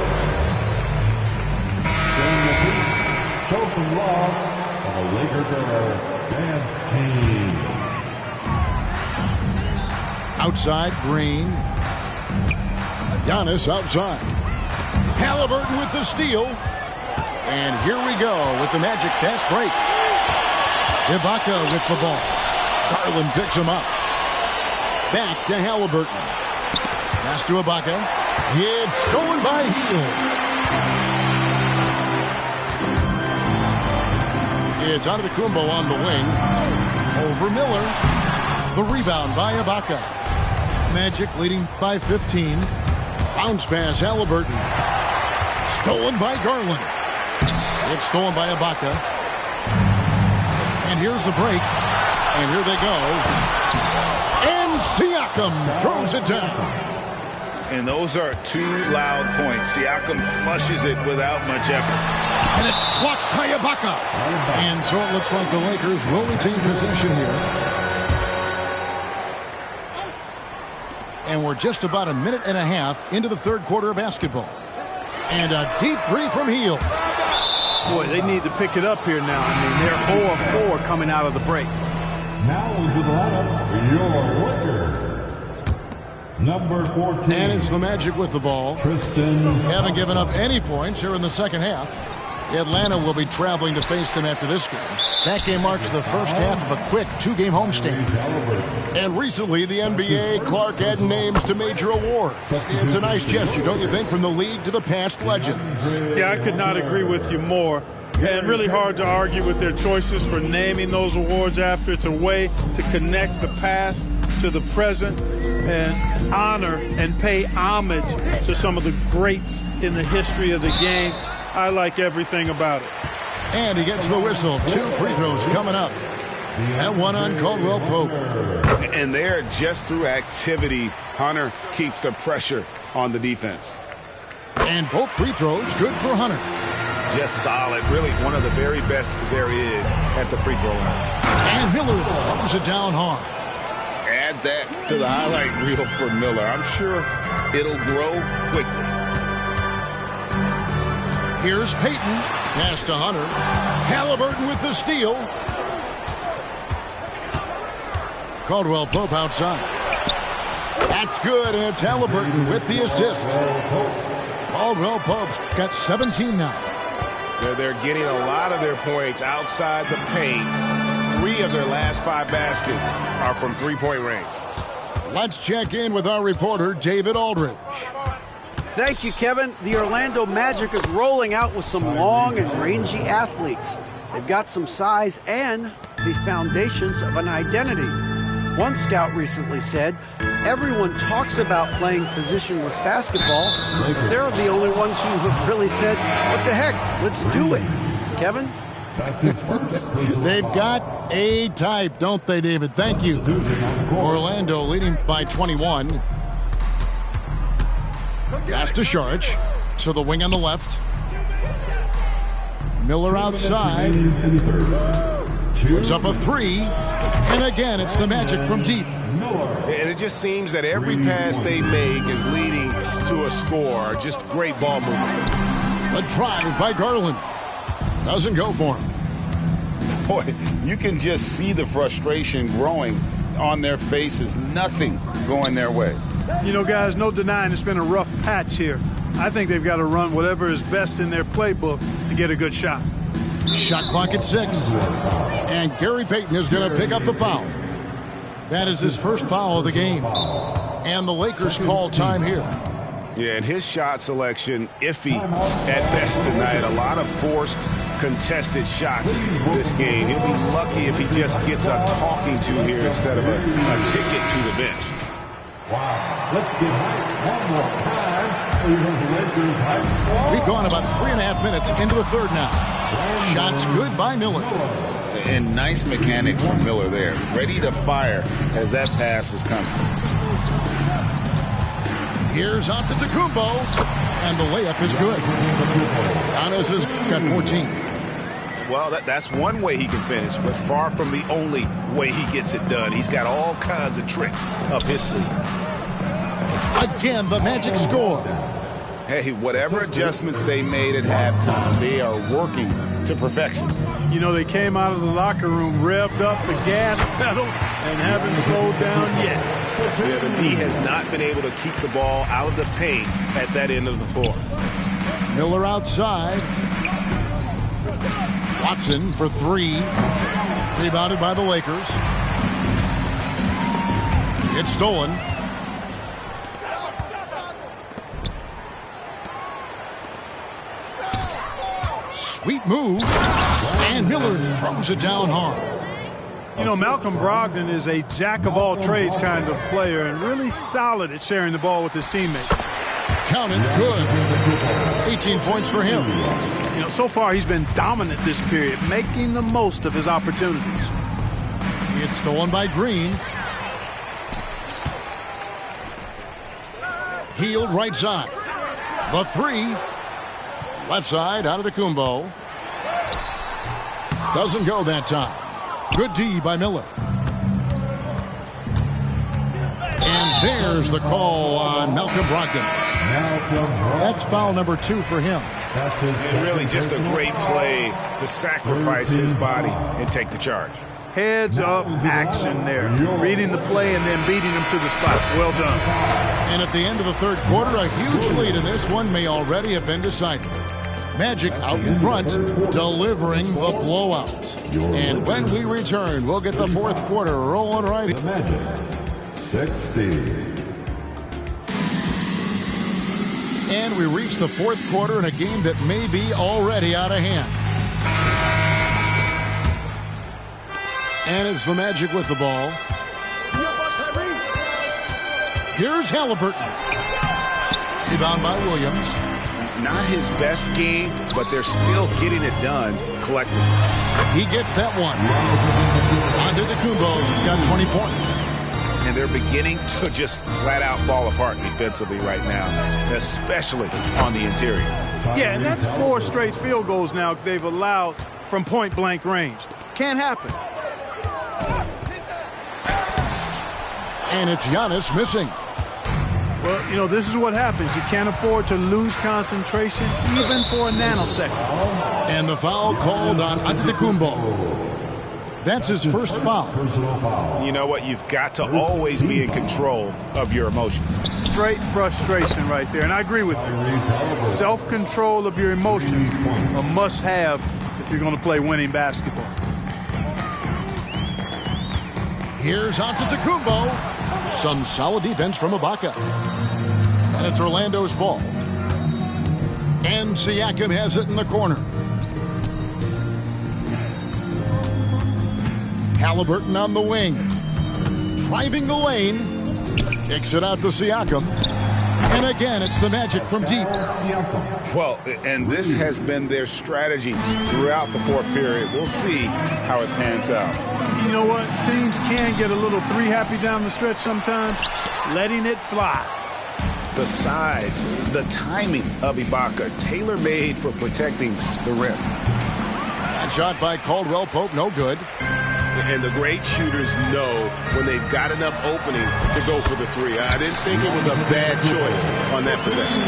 [SPEAKER 6] Bring the beat, show some love on the Laker Girls dance team.
[SPEAKER 2] Outside, Green. Giannis outside. Halliburton with the steal. And here we go with the Magic fast break. Ibaka with the ball. Garland picks him up. Back to Halliburton. Pass to Ibaka. It's stolen by Hield. It's Antetokounmpo on the wing. Over Miller. The rebound by Ibaka. Magic leading by 15. Bounce pass, Halliburton. Stolen by Garland. It's stolen by Ibaka. And here's the break. And here they go. And Siakam throws it down.
[SPEAKER 3] And those are 2 loud points. Siakam flushes it without much effort.
[SPEAKER 2] And it's blocked by Ibaka. And so it looks like the Lakers will retain possession here. And we're just about a minute and a half into the third quarter of basketball. And a deep three from Hield.
[SPEAKER 21] Boy, they need to pick it up here now. I mean, they're 0 of 4 coming out of the break.
[SPEAKER 6] Now into the lineup, your Lakers. Number 14.
[SPEAKER 2] And it's the Magic with the ball.
[SPEAKER 6] Tristan.
[SPEAKER 2] Haven't given up any points here in the second half. Atlanta will be traveling to face them after this game. That game marks the first half of a quick 2-game homestand. And recently, the NBA, Clark added names to major awards. It's a nice gesture, don't you think, from the league to the past legends?
[SPEAKER 21] Yeah, I could not agree with you more. And really hard to argue with their choices for naming those awards after. It's a way to connect the past to the present and honor and pay homage to some of the greats in the history of the game. I like everything about it.
[SPEAKER 2] And he gets the whistle. 2 free throws coming up. That one on Caldwell Pope.
[SPEAKER 5] And there, just through activity, Hunter keeps the pressure on the defense.
[SPEAKER 2] And both free throws good for Hunter.
[SPEAKER 5] Just solid. Really one of the very best there is at the free throw line.
[SPEAKER 2] And Miller throws it down hard.
[SPEAKER 3] Add that to the highlight reel for Miller. I'm sure it'll grow quickly.
[SPEAKER 2] Here's Payton. Pass to Hunter. Halliburton with the steal. Caldwell Pope outside. That's good, and it's Halliburton with the assist. Caldwell Pope's got 17 now.
[SPEAKER 5] They're getting a lot of their points outside the paint. 3 of their last 5 baskets are from three-point range.
[SPEAKER 2] Let's check in with our reporter, David Aldridge.
[SPEAKER 7] Thank you, Kevin. The Orlando Magic is rolling out with some long and rangy athletes. They've got some size and the foundations of an identity. One scout recently said, everyone talks about playing positionless basketball, but they're the only ones who have really said, what the heck, let's do it. Kevin?
[SPEAKER 2] They've got a type, don't they, David? Thank you. Orlando leading by 21. Pass to Saric, to the wing on the left. Miller outside. Puts up a 3. And again, it's the Magic from deep.
[SPEAKER 5] And it just seems that every pass they make is leading to a score. Just great ball movement.
[SPEAKER 2] A drive by Garland. Doesn't go for him.
[SPEAKER 3] Boy, you can just see the frustration growing on their faces. Nothing going their way.
[SPEAKER 21] You know, guys, no denying it's been a rough patch here. I think they've got to run whatever is best in their playbook to get a good shot.
[SPEAKER 2] Shot clock at 6. And Gary Payton is going to pick up the foul. That is his first foul of the game. And the Lakers call time here.
[SPEAKER 5] Yeah, and his shot selection, iffy at best tonight. A lot of forced, contested shots this game. He'll be lucky if he just gets a talking to here instead of a ticket to the bench.
[SPEAKER 6] Wow. Let's get hype one more time.
[SPEAKER 2] We've gone about 3.5 minutes into the third now. Shots good by Miller.
[SPEAKER 3] And nice mechanics from Miller there. Ready to fire as that pass was coming.
[SPEAKER 2] Here's Antetokounmpo. And the layup is good. Giannis has got 14.
[SPEAKER 5] Well, that's one way he can finish, but far from the only way he gets it done. He's got all kinds of tricks up his sleeve.
[SPEAKER 2] Again, the Magic score.
[SPEAKER 5] Hey, whatever adjustments they made at halftime, they are working to perfection.
[SPEAKER 21] You know, they came out of the locker room, revved up the gas pedal, and haven't slowed down yet.
[SPEAKER 5] Yeah, the D has not been able to keep the ball out of the paint at that end of the floor.
[SPEAKER 2] Miller outside. Watson for 3. Rebounded by the Lakers. It's stolen. Sweet move. And Miller throws it down hard.
[SPEAKER 21] You know, Malcolm Brogdon is a jack-of-all-trades kind of player and really solid at sharing the ball with his teammates.
[SPEAKER 2] Counted good. 18 points for him.
[SPEAKER 21] You know, so far he's been dominant this period, making the most of his opportunities.
[SPEAKER 2] It's stolen by Green. Healed right side. The three. Left side, Antetokounmpo. Doesn't go that time. Good D by Miller. And there's the call on Malcolm Brogdon. That's foul number 2 for him.
[SPEAKER 5] And really just a great play to sacrifice his body and take the charge.
[SPEAKER 21] Heads up action there. Reading the play and then beating him to the spot. Well done.
[SPEAKER 2] And at the end of the third quarter, a huge lead in this one may already have been decided. Magic out in front, delivering the blowout. And when we return, we'll get the fourth quarter rolling right here.
[SPEAKER 6] Magic 60.
[SPEAKER 2] And we reach the fourth quarter in a game that may be already out of hand. And it's the Magic with the ball. Here's Halliburton. Rebound by Williams.
[SPEAKER 5] Not his best game, but they're still getting it done collectively.
[SPEAKER 2] He gets that one. Antetokounmpo's got 20 points.
[SPEAKER 5] And they're beginning to just flat out fall apart defensively right now, especially on the interior.
[SPEAKER 21] Yeah, and that's 4 straight field goals now they've allowed from point-blank range. Can't happen.
[SPEAKER 2] And it's Giannis missing.
[SPEAKER 21] Well, you know, this is what happens. You can't afford to lose concentration even for a nanosecond.
[SPEAKER 2] And the foul called on Antetokounmpo. That's his first foul.
[SPEAKER 5] You know what? You've got to always be in control of your emotions.
[SPEAKER 21] Straight frustration right there. And I agree with you. Self-control of your emotions a must-have if you're going to play winning basketball.
[SPEAKER 2] Here's Antetokounmpo. Some solid defense from Ibaka. And it's Orlando's ball. And Siakam has it in the corner. Halliburton on the wing. Driving the lane. Kicks it out to Siakam. And again, it's the Magic from deep.
[SPEAKER 5] Well, and this has been their strategy throughout the fourth period. We'll see how it pans out.
[SPEAKER 21] You know what? Teams can get a little three happy down the stretch sometimes. Letting it fly.
[SPEAKER 5] The size, the timing of Ibaka, tailor-made for protecting the rim.
[SPEAKER 2] That shot by Caldwell Pope, no good.
[SPEAKER 8] And the great shooters know when they've got enough opening to go for the three. I didn't think it was a bad choice on that possession.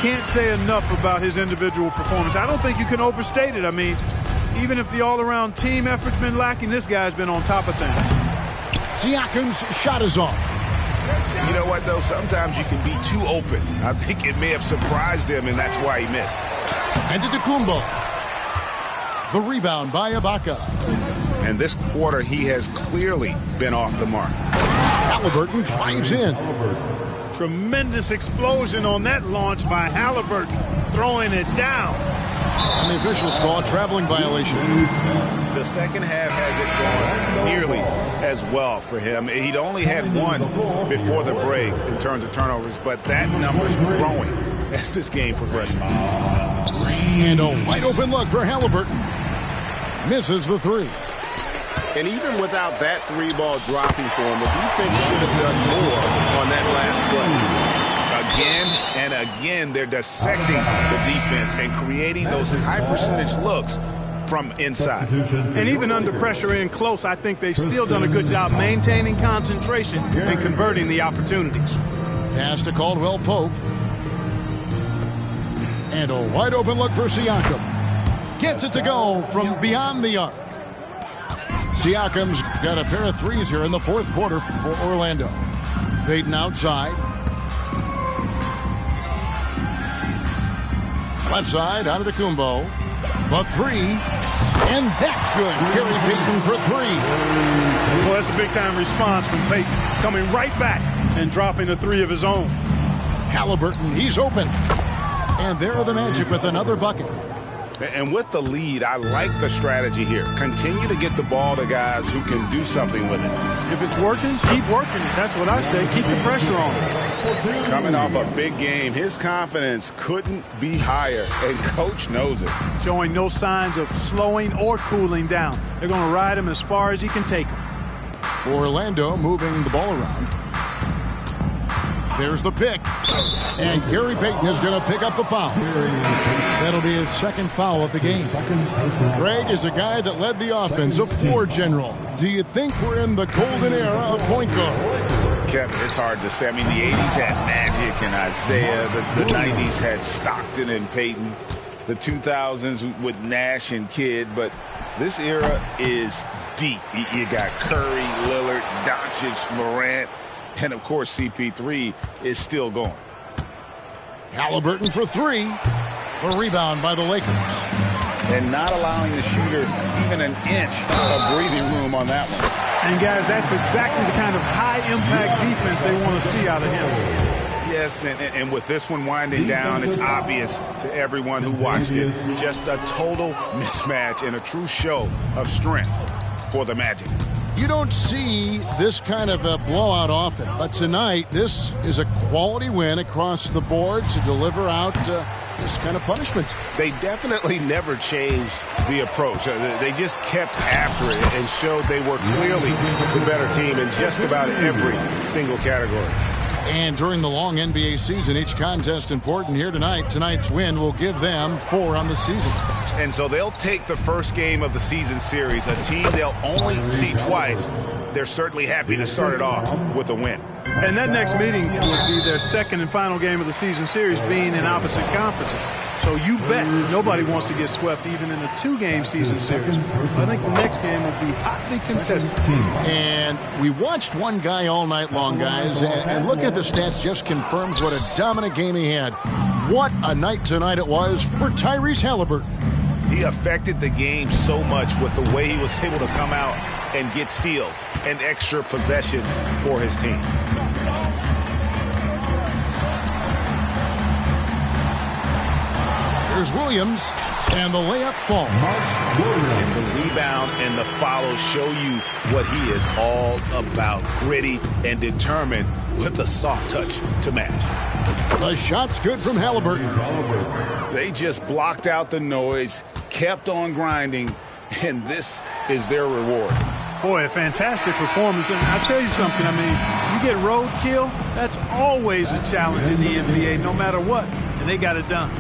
[SPEAKER 21] Can't say enough about his individual performance. I don't think you can overstate it. I mean, even if the all-around team effort's been lacking, this guy's been on top of things.
[SPEAKER 2] Siakam's shot is off.
[SPEAKER 5] You know what, though? Sometimes you can be too open. I think it may have surprised him, and that's why he missed.
[SPEAKER 2] Antetokounmpo. The rebound by Ibaka.
[SPEAKER 5] And this quarter, he has clearly been off the mark.
[SPEAKER 2] Halliburton drives in.
[SPEAKER 21] Tremendous explosion on that launch by Halliburton, throwing it down.
[SPEAKER 2] And the officials call a traveling violation.
[SPEAKER 5] The second half hasn't gone nearly as well for him. He'd only had one before the break in terms of turnovers, but that number's growing as this game progresses.
[SPEAKER 2] And a wide open look for Halliburton. Misses the three.
[SPEAKER 8] And even without that three ball dropping for him, the defense should have done more on that last play.
[SPEAKER 5] Again and again, they're dissecting the defense and creating those high percentage looks from inside.
[SPEAKER 21] And even under pressure in close, I think they've still done a good job maintaining concentration and converting the opportunities.
[SPEAKER 2] Pass to Caldwell Pope. And a wide open look for Siakam. Gets it to go from beyond the arc. Siakam's got a pair of threes here in the fourth quarter for Orlando. Payton outside. Left side, Antetokounmpo. The three. And that's good. Gary Payton for three.
[SPEAKER 21] Well, that's a big-time response from Payton. Coming right back and dropping a three of his own.
[SPEAKER 2] Halliburton, he's open. And there are the Magic with another bucket.
[SPEAKER 5] And with the lead, I like the strategy here. Continue to get the ball to guys who can do something with it.
[SPEAKER 21] If it's working, keep working it. That's what I say. Keep the pressure on.
[SPEAKER 5] Coming off a big game, his confidence couldn't be higher, and coach knows it.
[SPEAKER 21] Showing no signs of slowing or cooling down. They're going to ride him as far as he can take him.
[SPEAKER 2] Orlando moving the ball around. There's the pick. And Gary Payton is going to pick up the foul. That'll be his second foul of the game. Greg is a guy that led the offense, a floor general. Do you think we're in the golden era of point guard?
[SPEAKER 3] Kevin, it's hard to say. I mean, the 80s had Magic and Isaiah. The 90s had Stockton and Payton. The 2000s with Nash and Kidd. But this era is deep. You got Curry, Lillard, Doncic, Morant, and, of course, CP3 is still going.
[SPEAKER 2] Halliburton for three. The rebound by the Lakers.
[SPEAKER 3] And not allowing the shooter even an inch of breathing room on that one.
[SPEAKER 21] And, guys, that's exactly the kind of high-impact defense they want to see out of him.
[SPEAKER 5] Yes, and with this one winding down, it's obvious to everyone who watched it. Just a total mismatch and a true show of strength for the Magic.
[SPEAKER 2] You don't see this kind of a blowout often, but tonight this is a quality win across the board to deliver out this kind of punishment.
[SPEAKER 5] They definitely never changed the approach. They just kept after it and showed they were clearly the better team in just about every single category.
[SPEAKER 2] And during the long NBA season, each contest important here tonight. Tonight's win will give them 4 on the season.
[SPEAKER 5] And so they'll take the first game of the season series, a team they'll only see twice. They're certainly happy to start it off with a win.
[SPEAKER 21] And that next meeting would be their second and final game of the season series, being in opposite conferences. So you bet nobody wants to get swept even in a 2-game season series. I think the next game will be hotly contested.
[SPEAKER 2] And we watched one guy all night long, guys, and looking at the stats just confirms what a dominant game he had. What a night tonight it was for Tyrese Halliburton.
[SPEAKER 5] He affected the game so much with the way he was able to come out and get steals and extra possessions for his team.
[SPEAKER 2] Here's Williams, and the layup falls.
[SPEAKER 5] And the rebound and the follow show you what he is all about. Gritty and determined with a soft touch to match.
[SPEAKER 2] The shot's good from Halliburton.
[SPEAKER 3] They just blocked out the noise, kept on grinding, and this is their reward.
[SPEAKER 21] Boy, a fantastic performance. And I'll tell you something, I mean, you get roadkill, that's always a challenge in the NBA, no matter what. And they got it done.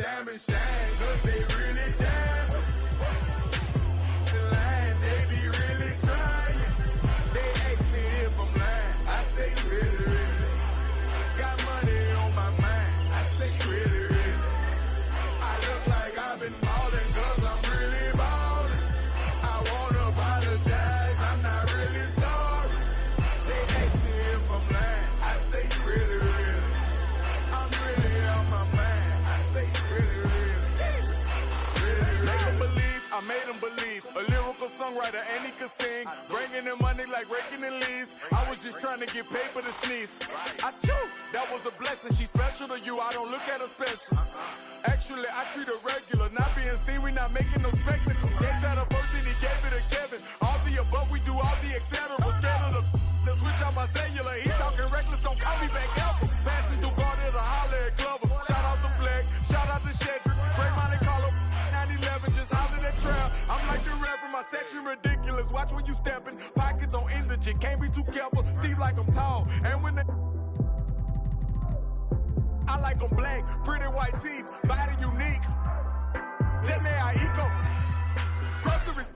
[SPEAKER 1] diamond shine, 'cause they really diamonds. The line, they be really trying. They ask me if I'm lying, I say really, really. Got money on my mind, I say really, really. I look like I've been ballin', 'cause I'm really ballin'. I wanna apologize, I'm not really sorry. They ask me if I'm lying, I say really, really. I'm really on my mind, I say really, really. Make them believe, I made them believe. A lyrical songwriter and he could sing. Bringing in money like raking in leaves. I was just trying to get paper to sneeze. I chew, that was a blessing. She's special to you, I don't look at her special. Actually, I treat her regular. Not being seen, we not making no spectacle. Gave that a first and he gave it to Kevin. All the above, we do all the et cetera. Scared of the switch on my cellular. He talking reckless, don't call me back ever. Passing through Garden to holler at Glover. Shout out to Black, shout out to Shedrick. Great Monte Carlo, 911, just holler that trail. I'm like the rap from my section, ridiculous. Watch when you stepping, pockets on indigent. Can't be too careful, Steve like I'm tall. And when they I like them black, pretty white teeth, body unique. Jenny Aiko, groceries.